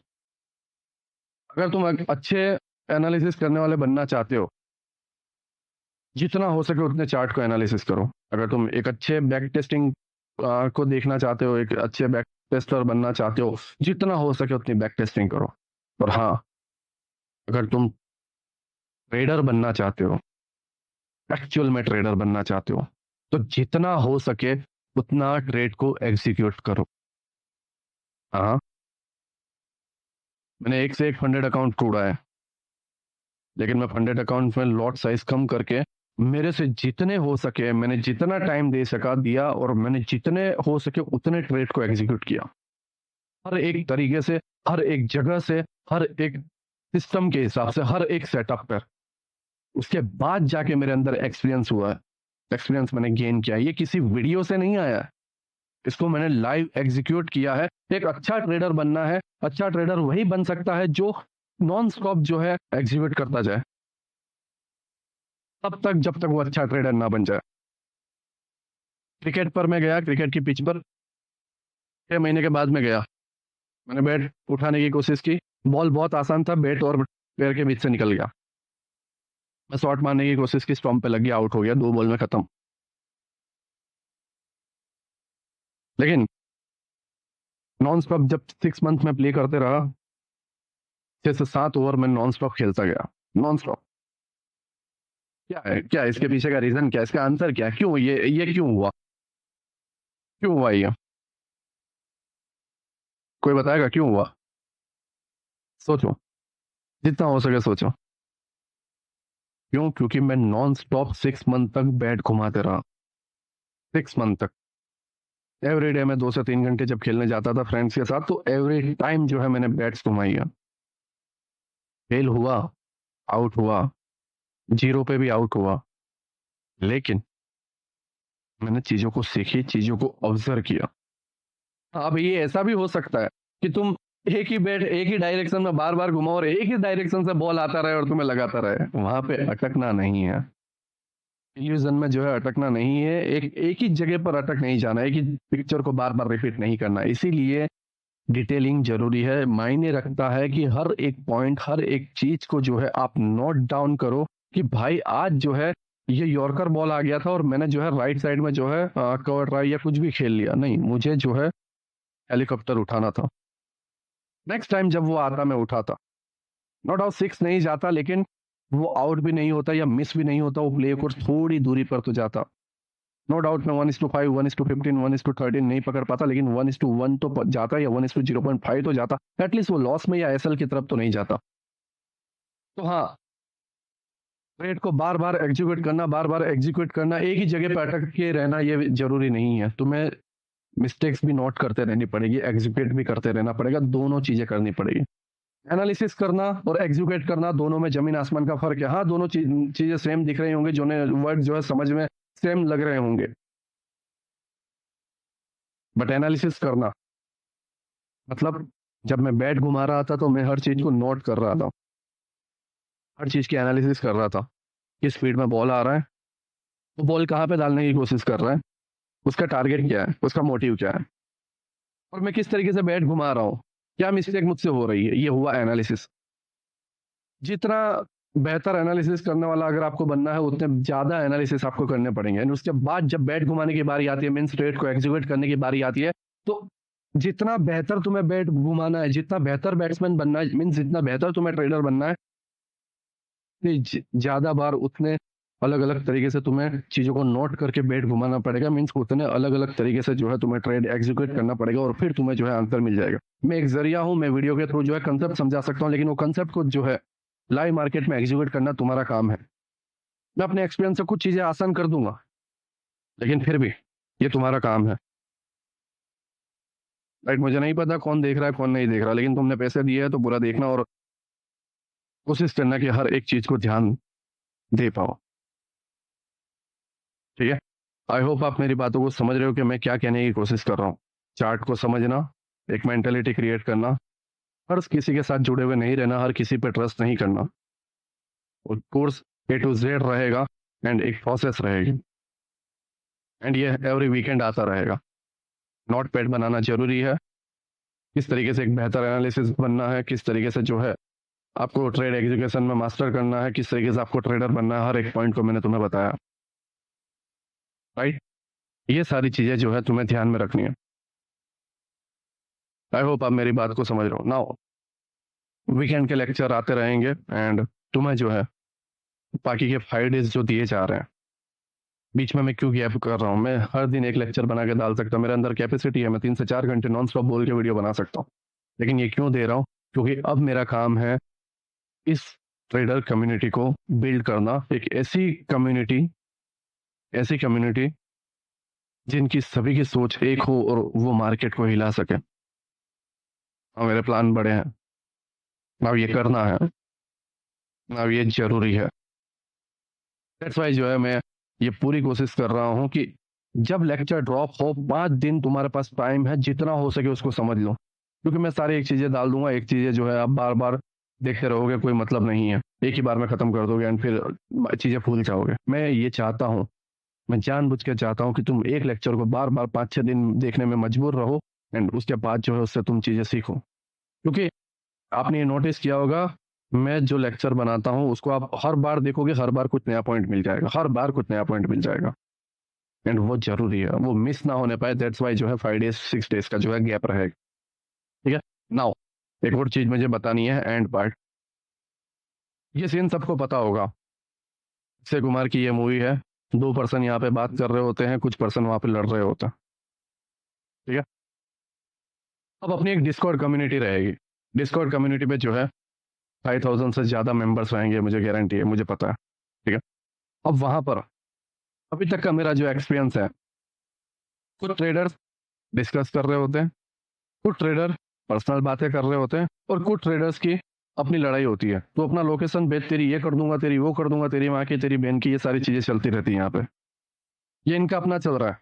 अगर तुम अच्छे एनालिसिस करने वाले बनना चाहते हो, जितना हो सके उतने चार्ट को एनालिसिस करो। अगर तुम एक अच्छे बैक टेस्टिंग को देखना चाहते हो, एक अच्छे बैक टेस्टर बनना चाहते हो, जितना हो सके उतनी बैक टेस्टिंग करो। और हाँ, अगर तुम ट्रेडर बनना चाहते हो, एक्चुअल में ट्रेडर बनना चाहते हो, तो जितना हो सके उतना ट्रेड को एग्जीक्यूट करो। हाँ, मैंने एक से एक फंडेड अकाउंट ढूंढा है, लेकिन मैं फंडेड अकाउंट में लॉट साइज कम करके मेरे से जितने हो सके, मैंने जितना टाइम दे सका दिया, और मैंने जितने हो सके उतने ट्रेड को एग्जीक्यूट किया, हर एक तरीके से, हर एक जगह से, हर एक सिस्टम के हिसाब से, हर एक सेटअप पर। उसके बाद जाके मेरे अंदर एक्सपीरियंस हुआ है, एक्सपीरियंस मैंने गेन किया है। ये किसी वीडियो से नहीं आया है, इसको मैंने लाइव एग्जीक्यूट किया है। एक अच्छा ट्रेडर बनना है, अच्छा ट्रेडर वही बन सकता है जो नॉन स्टॉप जो है एग्जीक्यूट करता जाए, तब तक जब तक वो अच्छा ट्रेडर ना बन जाए। क्रिकेट पर मैं गया, क्रिकेट की पिच पर 6 महीने के बाद में गया, मैंने बैट उठाने की कोशिश की, बॉल बहुत आसान था, बैट और पैर के बीच से निकल गया। मैं शॉट मारने की कोशिश की, स्टंप पे लग गया, आउट हो गया, 2 बॉल में खत्म। लेकिन नॉन स्टॉप जब 6 मंथ में प्ले करते रहा, 6 से 7 ओवर में नॉन स्टॉप खेलता गया, नॉन स्टॉप। क्या है, क्या है इसके पीछे का रीजन, क्या है इसका आंसर, क्या है, क्यों ये क्यों हुआ, क्यों हुआ ये? कोई बताएगा क्यों हुआ? सोचो, जितना हो सके सोचो। क्यों? क्योंकि मैं नॉन स्टॉप 6 मंथ तक बैट घुमाते रहा, 6 मंथ तक। एवरी डे मैं 2 से 3 घंटे जब खेलने जाता था फ्रेंड्स के साथ, तो एवरी टाइम जो है मैंने बैट्स घुमाई है। फेल हुआ, आउट हुआ, जीरो पे भी आउट हुआ, लेकिन मैंने चीज़ों को सीखी, चीज़ों को ऑब्ज़र्व किया। अब ये ऐसा भी हो सकता है कि तुम एक ही डायरेक्शन में बार-बार घुमाओ और एक ही डायरेक्शन से बॉल आता रहे और तुम्हें लगाता रहे। वहाँ पे अटकना नहीं है। इल्यूज़न में जो है अटकना नहीं है, एक ही जगह पर अटक नहीं जाना है, एक ही पिक्चर को बार-बार रिपीट नहीं करना है। इसीलिए डिटेलिंग ज़रूरी है, मायने रखता है कि हर एक पॉइंट, हर एक चीज़ को जो है आप नोट डाउन करो कि भाई आज जो है ये यॉर्कर बॉल आ गया था और मैंने जो है राइट साइड में जो है कवर ट्राई या कुछ भी खेल लिया। नहीं, मुझे जो है हेलीकॉप्टर उठाना था। नेक्स्ट टाइम जब वो आता मैं उठाता। नो डाउट 6 नहीं जाता, लेकिन वो आउट भी नहीं होता या मिस भी नहीं होता, वो प्ले कोर्स थोड़ी दूरी पर तो जाता। नो डाउट मैं 1:5, 1:15, 1:13 नहीं पकड़ पाता, लेकिन 1:1 तो जाता या 1:0.5 तो जाता। एटलीस्ट वो लॉस में या एसएल की तरफ तो नहीं जाता। तो हाँ, ट्रेड को बार बार एग्जीक्यूट करना, एक ही जगह पे अटक के रहना ये जरूरी नहीं है। तुम्हें मिस्टेक्स भी नोट करते रहनी पड़ेगी, एग्जीक्यूट भी करते रहना पड़ेगा, दोनों चीजें करनी पड़ेगी। एनालिसिस करना और एग्जीक्यूट करना, दोनों में जमीन आसमान का फर्क है। हाँ, दोनों चीजें सेम दिख रही होंगी, जो वर्ड जो है समझ में सेम लग रहे होंगे, बट एनालिसिस करना मतलब जब मैं बैट घुमा रहा था तो मैं हर चीज को नोट कर रहा था, हर चीज की एनालिसिस कर रहा था। किस स्पीड में बॉल आ रहा है, वो बॉल कहाँ पे डालने की कोशिश कर रहा है, उसका टारगेट क्या है, उसका मोटिव क्या है, और मैं किस तरीके से बैट घुमा रहा हूँ, क्या मिस्टेक मुझसे हो रही है। ये हुआ एनालिसिस। जितना बेहतर एनालिसिस करने वाला अगर आपको बनना है, उतने ज्यादा एनालिसिस आपको करने पड़ेंगे। और उसके बाद जब बैट घुमाने की बारी आती है, मीन स्ट्रेट को एग्जीक्यूट करने की बारी आती है, तो जितना बेहतर तुम्हें बैट घुमाना है, जितना बेहतर बैट्समैन बनना है, मीन जितना बेहतर तुम्हें ट्रेडर बनना है, ज्यादा बार उतने अलग अलग तरीके से तुम्हें चीजों को नोट करके बैट घुमाना पड़ेगा। मीन्स उतने अलग अलग तरीके से जो है तुम्हें ट्रेड एग्जीक्यूट करना पड़ेगा और फिर तुम्हें जो है आंसर मिल जाएगा। मैं एक जरिया हूँ, मैं वीडियो के थ्रू जो है कंसेप्ट समझा सकता हूँ, लेकिन वो कंसेप्ट को जो है लाइव मार्केट में एग्जीक्यूट करना तुम्हारा काम है। मैं अपने एक्सपीरियंस से कुछ चीजें आसान कर दूंगा, लेकिन फिर भी ये तुम्हारा काम है। राइट, मुझे नहीं पता कौन देख रहा है कौन नहीं देख रहा, लेकिन तुमने पैसे दिए है तो पूरा देखना और कोशिश करना कि हर एक चीज को ध्यान दे पाओ। ठीक है, आई होप आप मेरी बातों को समझ रहे हो कि मैं क्या कहने की कोशिश कर रहा हूँ। चार्ट को समझना, एक मेंटेलिटी क्रिएट करना, हर किसी के साथ जुड़े हुए नहीं रहना, हर किसी पे ट्रस्ट नहीं करना, और कोर्स A to Z रहेगा एंड एक प्रोसेस रहेगी, एंड ये एवरी वीकेंड आता रहेगा। नोट पैड बनाना जरूरी है, किस तरीके से एक बेहतर एनालिसिस बनना है, किस तरीके से जो है आपको ट्रेड एग्जीक्यूशन में मास्टर करना है, किस तरीके से आपको ट्रेडर बनना है, हर एक पॉइंट को मैंने तुम्हें बताया। राइट, ये सारी चीजें जो है तुम्हें ध्यान में रखनी है। आई होप आप मेरी बात को समझ रहे हो। नाउ वीकेंड के लेक्चर आते रहेंगे एंड तुम्हें जो है बाकी के 5 डेज जो दिए जा रहे हैं, बीच में मैं क्यों गैप कर रहा हूँ, मैं हर दिन एक लेक्चर बना के डाल सकता हूँ, मेरे अंदर कैपेसिटी है, मैं 3 से 4 घंटे नॉन स्टॉप बोल के वीडियो बना सकता हूँ। लेकिन ये क्यों दे रहा हूँ, क्योंकि अब मेरा काम है इस ट्रेडर कम्युनिटी को बिल्ड करना, एक ऐसी कम्युनिटी जिनकी सभी की सोच एक हो और वो मार्केट को हिला सके। और मेरे प्लान बड़े हैं, अब ये करना है, अब ये जरूरी है। दैट्स वाई जो है मैं ये पूरी कोशिश कर रहा हूँ कि जब लेक्चर ड्रॉप हो, 5 दिन तुम्हारे पास टाइम है, जितना हो सके उसको समझ लो, क्योंकि मैं सारी एक चीजें डाल दूंगा, एक चीजें जो है आप बार बार देखते रहोगे, कोई मतलब नहीं है, एक ही बार में खत्म कर दोगे एंड फिर चीजें भूल जाओगे। मैं ये चाहता हूँ, मैं जानबूझ के चाहता हूँ कि तुम एक लेक्चर को बार बार 5-6 दिन देखने में मजबूर रहो एंड उसके बाद जो है उससे तुम चीजें सीखो। क्योंकि आपने ये नोटिस किया होगा, मैं जो लेक्चर बनाता हूँ उसको आप हर बार देखोगे, हर बार कुछ नया पॉइंट मिल जाएगा, हर बार कुछ नया पॉइंट मिल जाएगा, एंड वो जरूरी है, वो मिस ना होने पाए। दैट्स वाई जो है 5 डेज 6 डेज का जो है गैप रहेगा। ठीक है, नाउ एक और चीज मुझे बतानी है, एंड पार्ट। ये सीन सबको पता होगा, अक्षय कुमार की ये मूवी है, 2 पर्सन यहाँ पे बात कर रहे होते हैं, कुछ पर्सन वहां पे लड़ रहे होते हैं। ठीक है, अब अपनी एक डिस्कॉर्ड कम्युनिटी रहेगी, डिस्कॉर्ड कम्युनिटी पे जो है 5,000 से ज्यादा मेंबर्स रहेंगे, मुझे गारंटी है, मुझे पता है। ठीक है, अब वहां पर अभी तक का मेरा जो एक्सपीरियंस है, कुछ ट्रेडर्स डिस्कस कर रहे होते हैं, कुछ ट्रेडर पर्सनल बातें कर रहे होते हैं, और कुछ ट्रेडर्स की अपनी लड़ाई होती है। तो अपना लोकेशन भेज, तेरी ये कर दूंगा, तेरी वो कर दूंगा, तेरी माँ की, तेरी बहन की, ये सारी चीजें चलती रहती है यहाँ पे। ये इनका अपना चल रहा है,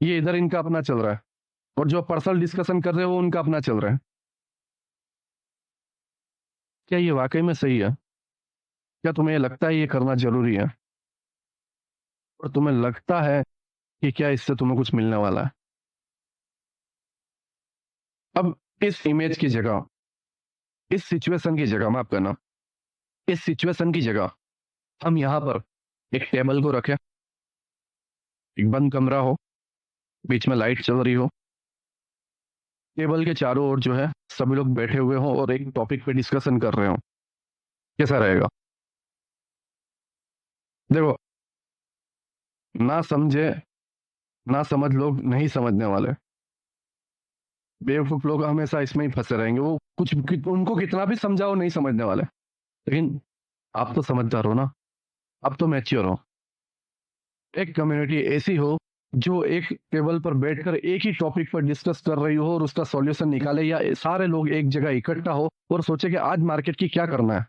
ये इधर इनका अपना चल रहा है, और जो पर्सनल डिस्कशन कर रहे हो वो उनका अपना चल रहा है। क्या ये वाकई में सही है? क्या तुम्हें लगता है ये करना जरूरी है? और तुम्हें लगता है कि क्या इससे तुम्हें कुछ मिलने वाला है? अब इस इमेज की जगह, इस सिचुएशन की जगह, माफ करना, इस सिचुएशन की जगह हम यहाँ पर एक टेबल को रखें, एक बंद कमरा हो, बीच में लाइट चल रही हो, टेबल के चारों ओर जो है सभी लोग बैठे हुए हों और एक टॉपिक पे डिस्कशन कर रहे हो। कैसा रहेगा? देखो, ना समझे, ना समझ लोग नहीं समझने वाले। बेवकूफ लोग हमेशा इसमें ही फंसे रहेंगे, वो उनको कितना भी समझाओ नहीं समझने वाले। लेकिन आप तो समझदार हो ना, आप तो मैच्योर हो। एक कम्युनिटी ऐसी हो जो एक टेबल पर बैठकर एक ही टॉपिक पर डिस्कस कर रही हो और उसका सॉल्यूशन निकाले, या सारे लोग एक जगह इकट्ठा हो और सोचे कि आज मार्केट की क्या करना है।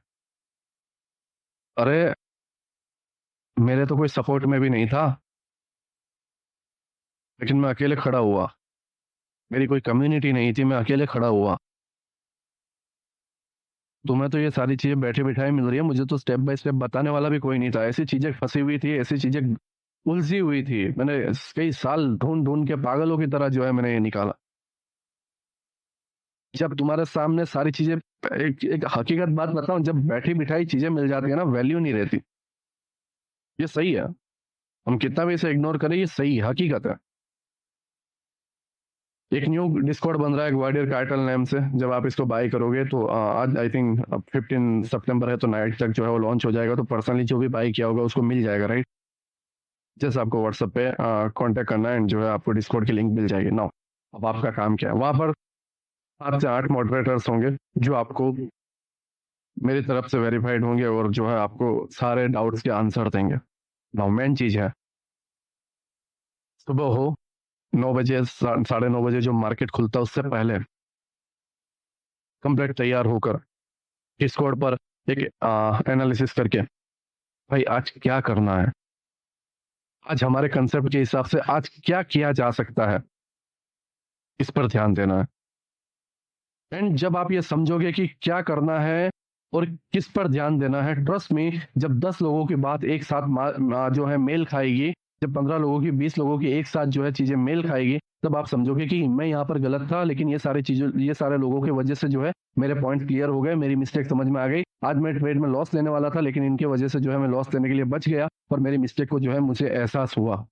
अरे, मेरे तो कोई सपोर्ट में भी नहीं था, लेकिन मैं अकेले खड़ा हुआ। मेरी कोई कम्युनिटी नहीं थी, मैं अकेले खड़ा हुआ। तुम्हें तो ये सारी चीजें बैठे बिठाए मिल रही है, मुझे तो स्टेप बाय स्टेप बताने वाला भी कोई नहीं था। ऐसी चीजें फंसी हुई थी, ऐसी चीजें उलझी हुई थी, मैंने कई साल ढूंढ ढूंढ के पागलों की तरह जो है मैंने ये निकाला। जब तुम्हारे सामने सारी चीजें, एक हकीकत बात बताऊं, जब बैठी बिठाई चीजें मिल जाती है ना, वैल्यू नहीं रहती। ये सही है, हम कितना भी इसे इग्नोर करें, ये सही हकीकत है। एक न्यू डिस्कॉर्ड बन रहा है ग्वाडियर कार्टल नेम से, जब आप इसको बाय करोगे तो आज आई थिंक 15 सितंबर है, तो नाइट तक जो है वो लॉन्च हो जाएगा। तो पर्सनली जो भी बाय किया होगा उसको मिल जाएगा, राइट? जैसे आपको व्हाट्सएप पे कांटेक्ट करना है, जो है आपको डिस्कॉर्ड की लिंक मिल जाएगी ना। अब आपका काम क्या है, वहां पर 7 से 8 मॉडरेटर्स होंगे जो आपको मेरी तरफ से वेरीफाइड होंगे और जो है आपको सारे डाउट्स के आंसर देंगे। नाउ मेन चीज है, सुबह हो 9 बजे, 9:30 बजे जो मार्केट खुलता है उससे पहले कंप्लीट तैयार होकर डिस्कॉर्ड पर एक एनालिसिस करके, भाई आज क्या करना है, आज हमारे कंसेप्ट के हिसाब से आज क्या किया जा सकता है, इस पर ध्यान देना है। एंड जब आप ये समझोगे कि क्या करना है और किस पर ध्यान देना है, ट्रस्ट मी, जब 10 लोगों की बात एक साथ जो है मेल खाएगी, जब 15 लोगों की, 20 लोगों की एक साथ जो है चीजें मेल खाएगी, तब आप समझोगे कि मैं यहाँ पर गलत था, लेकिन ये सारी चीजों, ये सारे लोगों की वजह से जो है मेरे पॉइंट क्लियर हो गए, मेरी मिस्टेक समझ में आ गई। आज मैं ट्रेड में लॉस लेने वाला था, लेकिन इनकी वजह से जो है मैं लॉस लेने के लिए बच गया, और मेरी मिस्टेक को जो है मुझे एहसास हुआ।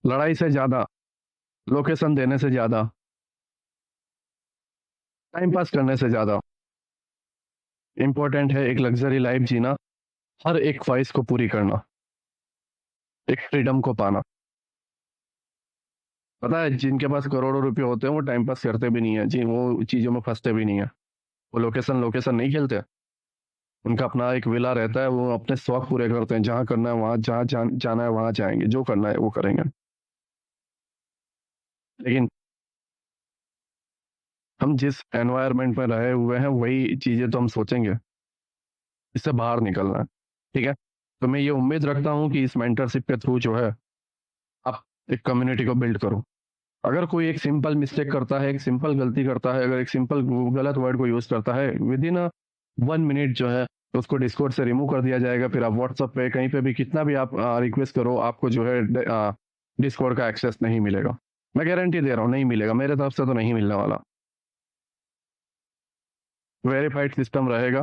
लड़ाई से ज्यादा, लोकेशन देने से ज्यादा, टाइम पास करने से ज्यादा इंपॉर्टेंट है एक लग्जरी लाइफ जीना, हर एक ख्वाहिश को पूरी करना, एक फ्रीडम को पाना। पता है, जिनके पास करोड़ों रुपए होते हैं वो टाइम पास करते भी नहीं है जी, वो चीजों में फंसते भी नहीं है। वो लोकेशन लोकेशन नहीं खेलते, उनका अपना एक विला रहता है, वो अपने शौक पूरे करते हैं, जहाँ करना है वहां, जहाँ जाना है वहां जाएंगे, जो करना है वो करेंगे। लेकिन हम जिस एनवायरनमेंट में रहे हुए हैं वही चीजें तो हम सोचेंगे, इससे बाहर निकलना है। ठीक है, तो मैं ये उम्मीद रखता हूँ कि इस मेंटरशिप के थ्रू जो है आप एक कम्युनिटी को बिल्ड करो। अगर कोई एक सिंपल मिस्टेक करता है, एक सिंपल गलती करता है, अगर एक सिंपल गलत वर्ड को यूज करता है, विद इन 1 मिनट जो है उसको डिस्कॉर्ड से रिमूव कर दिया जाएगा। फिर आप व्हाट्सएप पे कहीं पे भी कितना भी आप रिक्वेस्ट करो, आपको जो है डिस्कॉर्ड का एक्सेस नहीं मिलेगा। मैं गारंटी दे रहा हूँ नहीं मिलेगा, मेरे तरफ से तो नहीं मिलने वाला। वेरीफाइड सिस्टम रहेगा,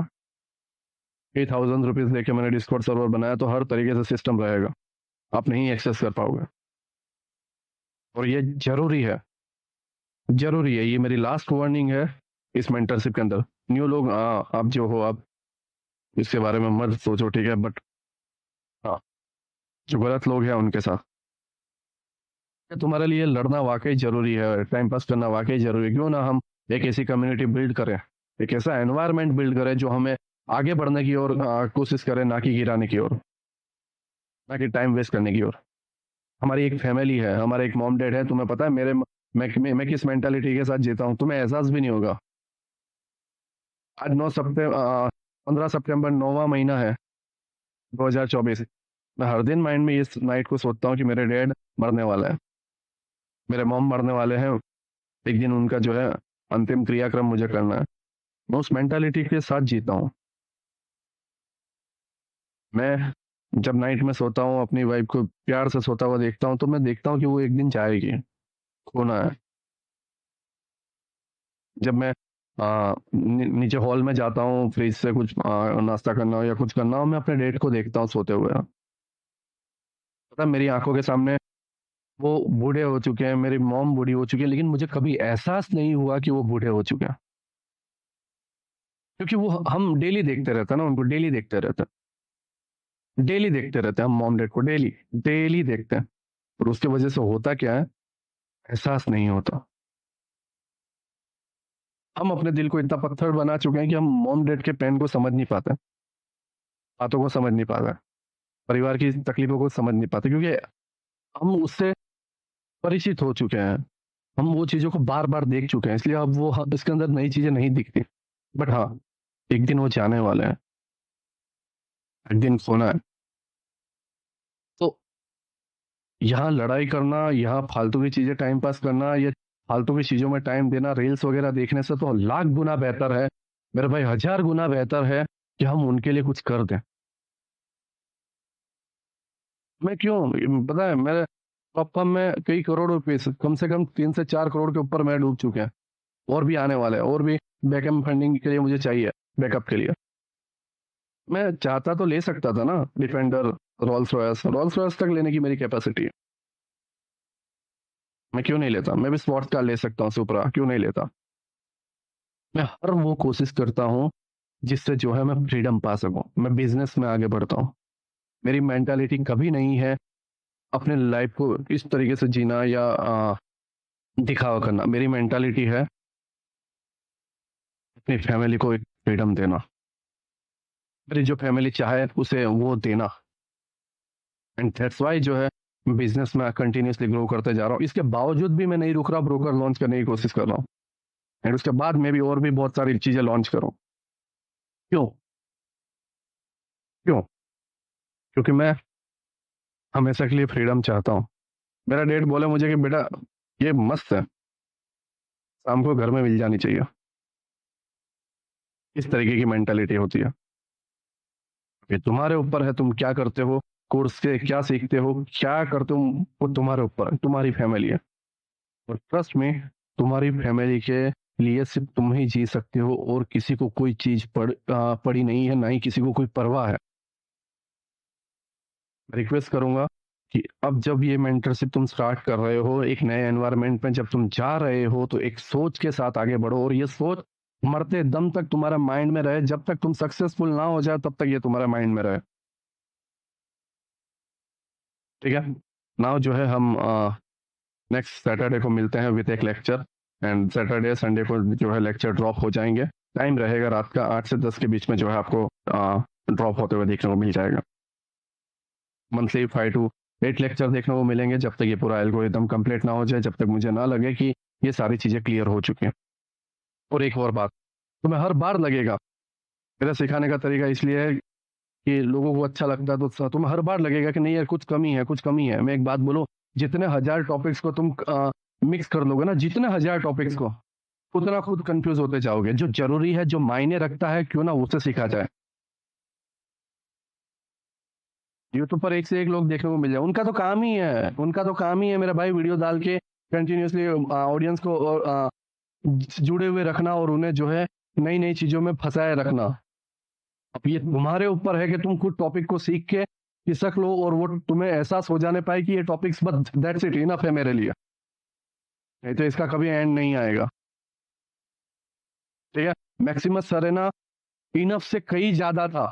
8,000 रुपीज लेके मैंने डिस्कॉर्ड सर्वर बनाया, तो हर तरीके से सिस्टम रहेगा, आप नहीं एक्सेस कर पाओगे। और ये जरूरी है, जरूरी है, ये मेरी लास्ट वार्निंग है इस मेंटरशिप के अंदर। न्यू लोग, आप जो हो, आप इसके बारे में मत सोचो, ठीक है, बट हाँ, जो गलत लोग हैं उनके साथ तुम्हारे लिए लड़ना वाकई जरूरी है, टाइम पास करना वाकई जरूरी है। क्यों ना हम एक ऐसी कम्युनिटी बिल्ड करें, एक ऐसा एनवायरनमेंट बिल्ड करें जो हमें आगे बढ़ने की ओर कोशिश करे, ना कि गिराने की ओर, ना कि टाइम वेस्ट करने की ओर। हमारी एक फैमिली है, हमारा एक मॉम डैड है, तुम्हें पता है मेरे मैं किस मेंटालिटी के साथ जीता हूँ, तुम्हें एहसास भी नहीं होगा। आज 15 सितंबर 9वां महीना है 2024। मैं हर दिन माइंड में इस नाइट को सोचता हूँ कि मेरे डैड मरने वाला है, मेरे मॉम मरने वाले हैं, एक दिन उनका जो है अंतिम क्रियाक्रम मुझे करना है। मैं उस मेंटालिटी के साथ जीता हूँ। मैं जब नाइट में सोता हूँ, अपनी वाइफ को प्यार से सोता हुआ देखता हूँ, तो मैं देखता हूँ कि वो एक दिन जाएगी, खोना है। जब मैं नीचे हॉल में जाता हूँ, फ्रिज से कुछ नाश्ता करना हो या कुछ करना हो, मैं अपने डेट को देखता हूँ सोते हुए। पता है, मेरी आंखों के सामने वो बूढ़े हो चुके हैं, मेरी मॉम बूढ़ी हो चुकी है, लेकिन मुझे कभी एहसास नहीं हुआ कि वो बूढ़े हो चुके हैं, क्योंकि वो हम डेली देखते रहते हैं ना, उनको डेली देखते रहते हैं, डेली देखते रहते हैं हम मॉम डैड को, डेली डेली देखते हैं। और उसकी वजह से होता क्या है, एहसास नहीं होता। हम अपने दिल को इतना पत्थर बना चुके हैं कि हम मॉम डैड के पेन को समझ नहीं पाते, बातों को समझ नहीं पाते, परिवार की तकलीफों को समझ नहीं पाते, क्योंकि हम उससे परिचित हो चुके हैं, हम वो चीज़ों को बार बार देख चुके हैं, इसलिए अब वो इसके अंदर नई चीज़ें नहीं दिखती। बट हाँ, एक दिन वो जाने वाले हैं, एक दिन सोना है। तो यहाँ लड़ाई करना, यहाँ फालतू की चीज़ें टाइम पास करना, या फालतू की चीज़ों में टाइम देना, रील्स वगैरह देखने से तो लाख गुना बेहतर है मेरे भाई, 1000 गुना बेहतर है कि हम उनके लिए कुछ कर दें। मैं क्यों, पता है, मेरे पापा में कई करोड़ रुपए कम से कम 3 से 4 करोड़ के ऊपर मैं डूब चुके हैं, और भी आने वाले हैं, और भी बैकअप फंडिंग के लिए मुझे चाहिए, बैकअप के लिए। मैं चाहता तो ले सकता था ना, डिफेंडर, रोल्स रॉयस तक लेने की मेरी कैपेसिटी है। मैं क्यों नहीं लेता, मैं भी स्पोर्ट्स कार ले सकता हूँ, सुपरा क्यों नहीं लेता। मैं हर वो कोशिश करता हूँ जिससे जो है मैं फ्रीडम पा सकूं, मैं बिजनेस में आगे बढ़ता हूँ। मेरी मेंटालिटी कभी नहीं है अपने लाइफ को इस तरीके से जीना या दिखावा करना। मेरी मेंटालिटी है अपनी फैमिली को एक फ्रीडम देना, मेरी जो फैमिली चाहे उसे वो देना। एंड दैट्स वाई जो है बिजनेस में कंटिन्यूसली ग्रो करते जा रहा हूँ। इसके बावजूद भी मैं नहीं रुक रहा, ब्रोकर लॉन्च करने की कोशिश कर रहा हूँ, एंड उसके बाद मैं भी और भी बहुत सारी चीजें लॉन्च करूँ। क्यों? क्यों? क्योंकि मैं हमेशा के लिए फ्रीडम चाहता हूँ। मेरा डेट बोले मुझे कि बेटा ये मस्त है, शाम को घर में मिल जानी चाहिए। इस तरीके की मेंटालिटी होती है। ये तुम्हारे ऊपर है, तुम क्या करते हो, कोर्स से क्या सीखते हो, क्या करते हो, वो तुम्हारे ऊपर है, तुम्हारी फैमिली है। और ट्रस्ट में, तुम्हारी फैमिली के लिए सिर्फ तुम ही जी सकते हो, और किसी को कोई चीज पड़ी नहीं है, ना ही किसी को कोई परवाह है। रिक्वेस्ट करूंगा कि अब जब ये मेंटरशिप तुम स्टार्ट कर रहे हो, एक नए एनवायरनमेंट में जब तुम जा रहे हो, तो एक सोच के साथ आगे बढ़ो, और ये सोच मरते दम तक तुम्हारा माइंड में रहे, जब तक तुम सक्सेसफुल ना हो जाए तब तक ये तुम्हारे माइंड में रहे। ठीक है। नाउ जो है हम नेक्स्ट सैटरडे को मिलते हैं विद एक लेक्चर, एंड सैटरडे संडे को जो है लेक्चर ड्रॉप हो जाएंगे। टाइम रहेगा रात का 8 से 10 के बीच में, जो है आपको ड्रॉप होते हुए देखने को मिल जाएगा। मंथली 5 to 8 लेक्चर देखने को मिलेंगे, जब तक ये पूरा एल्गोरिदम कंप्लीट ना हो जाए, जब तक मुझे ना लगे कि ये सारी चीज़ें क्लियर हो चुकी हैं। और एक और बात, तुम्हें हर बार लगेगा, मेरा सिखाने का तरीका इसलिए है कि लोगों को अच्छा लगता है, तो तुम्हें हर बार लगेगा कि नहीं यार कुछ कमी है, कुछ कमी है। मैं एक बात बोलूं, जितने 1000 टॉपिक्स को तुम मिक्स कर लोगे ना, जितने 1000 टॉपिक्स को, उतना खुद कंफ्यूज होते जाओगे। जो जरूरी है, जो मायने रखता है, क्यों ना उसे सीखा जाए। यूट्यूब पर एक से एक लोग देखने को मिल जाए, उनका तो काम ही है मेरा भाई, वीडियो डाल के कंटिन्यूसली ऑडियंस को जुड़े हुए रखना, और उन्हें जो है नई नई चीजों में फंसाए रखना। अब ये तुम्हारे ऊपर है कि तुम खुद टॉपिक को सीख के खिसक लो, और वो तुम्हें एहसास हो जाने पाए कि ये टॉपिक्स बस दैट्स इट, इनफ है मेरे लिए, नहीं तो इसका कभी एंड नहीं आएगा। ठीक है। मैक्सिमस सेरेना इनफ से कई ज्यादा था,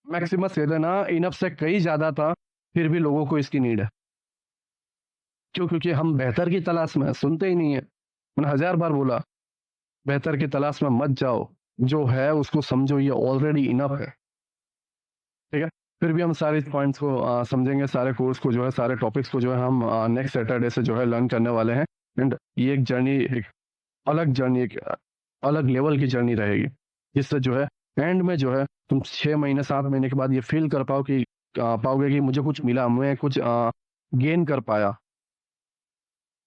मैक्सिमस सेरेना इनफ से कई ज्यादा था, फिर भी लोगों को इसकी नीड है। क्यों? क्योंकि हम बेहतर की तलाश में हैं, सुनते ही नहीं है। मैंने 1000 बार बोला, बेहतर की तलाश में मत जाओ, जो है उसको समझो, ये ऑलरेडी इनफ है। ठीक है। फिर भी हम सारे पॉइंट्स को समझेंगे, सारे कोर्स को जो है, सारे टॉपिक्स को जो है हम नेक्स्ट सैटरडे से जो है लर्न करने वाले हैं। एंड ये एक जर्नी, एक अलग जर्नी, एक अलग लेवल की जर्नी रहेगी, जिससे जो है एंड में जो है तुम 6 महीने 7 महीने के बाद ये फील कर पाओगे कि मुझे कुछ मिला, मैं कुछ गेन कर पाया।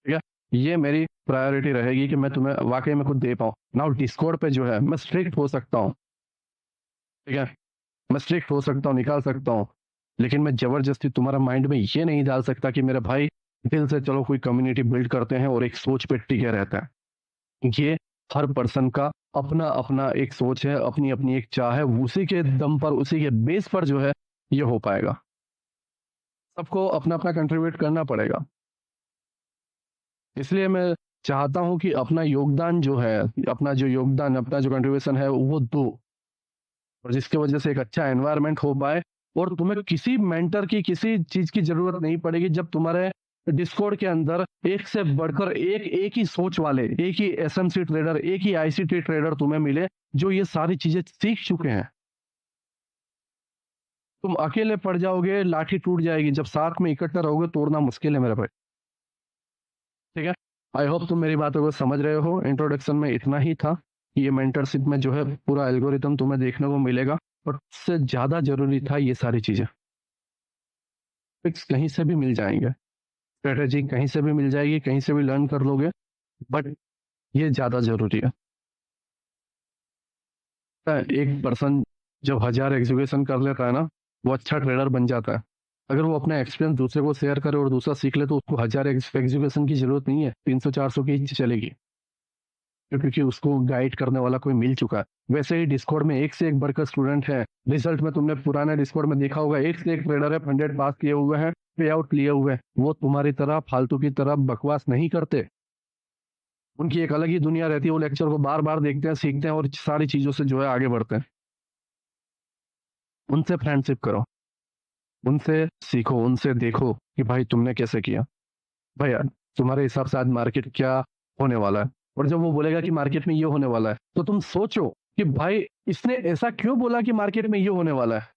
ठीक है, ये मेरी प्रायोरिटी रहेगी कि मैं तुम्हें वाकई में कुछ दे पाऊँ। नाउ डिस्कॉर्ड पे जो है मैं स्ट्रिक्ट हो सकता हूँ, ठीक है, मैं स्ट्रिक्ट हो सकता हूँ, निकाल सकता हूँ, लेकिन मैं जबरदस्ती तुम्हारा माइंड में ये नहीं डाल सकता कि मेरे भाई दिल से चलो कोई कम्युनिटी बिल्ड करते हैं और एक सोच पे टिके रहता है। ये हर पर्सन का अपना अपना एक सोच है, अपनी अपनी एक चाह है, उसी के दम पर, उसी के बेस पर जो है ये हो पाएगा। सबको अपना अपना कंट्रीब्यूट करना पड़ेगा। इसलिए मैं चाहता हूं कि अपना योगदान जो है, अपना जो कंट्रीब्यूशन है वो दो, और जिसकी वजह से एक अच्छा एनवायरनमेंट हो पाए, और तुम्हें किसी मेंटर की, किसी चीज की जरूरत नहीं पड़ेगी जब तुम्हारे डिस्कॉर्ड के अंदर एक से बढ़कर एक ही सोच वाले, एक ही एसएमसी ट्रेडर, एक ही आईसीटी ट्रेडर तुम्हें मिले जो ये सारी चीजें सीख चुके हैं। तुम अकेले पड़ जाओगे, लाठी टूट जाएगी, जब साथ में इकट्ठा रहोगे तोड़ना मुश्किल है मेरे भाई। ठीक है, आई होप तुम मेरी बातों को समझ रहे हो। इंट्रोडक्शन में इतना ही था। ये मेंटरशिप में जो है पूरा एल्गोरिथम तुम्हें देखने को मिलेगा, और उससे ज्यादा जरूरी था ये सारी चीजें। फिक्स कहीं से भी मिल जाएंगे, स्ट्रेटेजी कहीं से भी मिल जाएगी, कहीं से भी लर्न कर लोगे, बट ये ज्यादा जरूरी है। एक पर्सन जब 1000 एग्जीक्यूशन कर लेता है ना, वो अच्छा ट्रेडर बन जाता है। अगर वो अपना एक्सपीरियंस दूसरे को शेयर करे और दूसरा सीख ले, तो उसको 1000 एग्जीक्यूशन की जरूरत नहीं है, 300 400 की ही चलेगी, क्योंकि उसको गाइड करने वाला कोई मिल चुका है। वैसे ही डिस्कॉर्ड में एक से एक बढ़कर स्टूडेंट है। रिजल्ट में तुमने पुराने डिस्कॉर्ड में देखा होगा, एक से एक ट्रेडर है, 100 पास किए हुए हैं, पे आउट लिए हुए हैं। वो तुम्हारी तरह फालतू की तरह बकवास नहीं करते। उनकी एक अलग ही दुनिया रहती है, वो लेक्चर को बार बार देखते हैं, सीखते हैं और सारी चीजों से जो है आगे बढ़ते हैं। उनसे फ्रेंडशिप करो, उनसे सीखो, उनसे देखो कि भाई तुमने कैसे किया। भाई यार, तुम्हारे हिसाब से आज मार्केट क्या होने वाला है, और जब वो बोलेगा कि मार्केट में ये होने वाला है, तो तुम सोचो कि भाई इसने ऐसा क्यों बोला कि मार्केट में ये होने वाला है,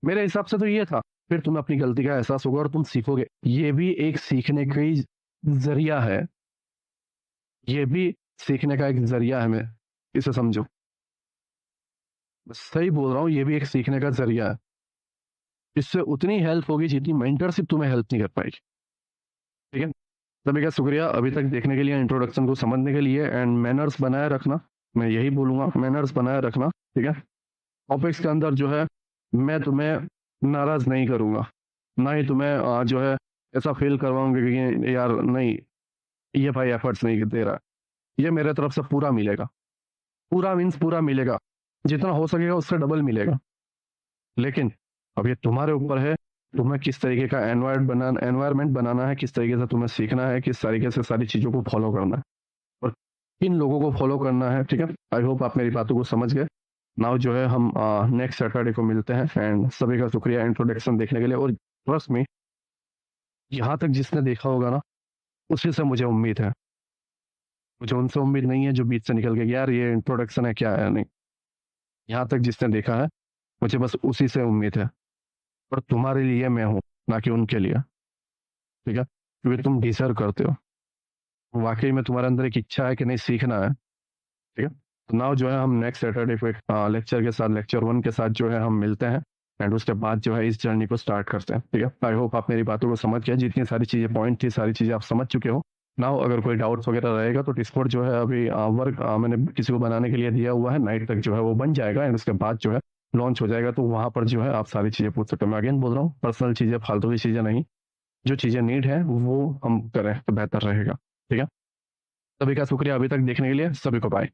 मेरे हिसाब से तो ये था। फिर तुम्हें अपनी गलती का एहसास होगा और तुम सीखोगे। ये भी एक सीखने का ही जरिया है, ये भी सीखने का एक जरिया है। मैं इसे समझो, मैं सही बोल रहा हूँ, ये भी एक सीखने का जरिया है। इससे उतनी हेल्प होगी जितनी मेंटरशिप तुम्हें हेल्प नहीं कर पाएगी। ठीक है, सभी का शुक्रिया अभी तक देखने के लिए, इंट्रोडक्शन को समझने के लिए। एंड मैनर्स बनाए रखना, मैं यही बोलूंगा, मैनर्स बनाए रखना। ठीक है, टॉपिक्स के अंदर जो है मैं तुम्हें नाराज नहीं करूंगा, ना ही तुम्हें जो है ऐसा फील करवाऊंगा कि यार नहीं, ये भाई एफर्ट्स नहीं दे रहा। ये मेरे तरफ से पूरा मिलेगा, पूरा मीन्स पूरा मिलेगा, जितना हो सकेगा उससे डबल मिलेगा। लेकिन अब ये तुम्हारे ऊपर है, तुम्हें किस तरीके का एनवायरमेंट बनाना है, किस तरीके से तुम्हें सीखना है, किस तरीके से सारी चीज़ों को फॉलो करना है, और किन लोगों को फॉलो करना है। ठीक है, आई होप आप मेरी बातों को समझ गए। नाउ जो है हम नेक्स्ट सैटरडे को मिलते हैं। एंड सभी का शुक्रिया इंट्रोडक्शन देखने के लिए। और ट्रस्ट में, यहाँ तक जिसने देखा होगा ना, उसी से मुझे उम्मीद है। मुझे उनसे उम्मीद नहीं है जो बीच से निकल गए, यार ये इंट्रोडक्शन है क्या है, नहीं। यहाँ तक जिसने देखा है, मुझे बस उसी से उम्मीद है। और तुम्हारे लिए मैं हूँ, ना कि उनके लिए। ठीक है, क्योंकि तुम डिजर्व करते हो। वाकई में तुम्हारे अंदर एक इच्छा है कि नहीं, सीखना है। ठीक है, तो नाउ जो है हम नेक्स्ट सैटरडे को एक लेक्चर के साथ, लेक्चर 1 के साथ जो है हम मिलते हैं। एंड उसके बाद जो है इस जर्नी को स्टार्ट करते हैं। ठीक है, आई होप आप मेरी बातों को समझ गए, जितनी सारी चीज़ें पॉइंट थी, सारी चीज़ें आप समझ चुके हो। नाउ अगर कोई डाउट्स वगैरह रहेगा तो डिस्कॉर्ड जो है अभी वर्क मैंने किसी को बनाने के लिए दिया हुआ है, नाइट तक जो है वो बन जाएगा। एंड उसके बाद जो है लॉन्च हो जाएगा, तो वहाँ पर जो है आप सारी चीज़ें पूछ सकते हो। मैं अगेन बोल रहा हूँ, पर्सनल चीज़ें, फालतू की चीज़ें नहीं, जो चीज़ें नीड है वो हम करें तो बेहतर रहेगा। ठीक है, सभी का शुक्रिया अभी तक देखने के लिए, सभी को बाय।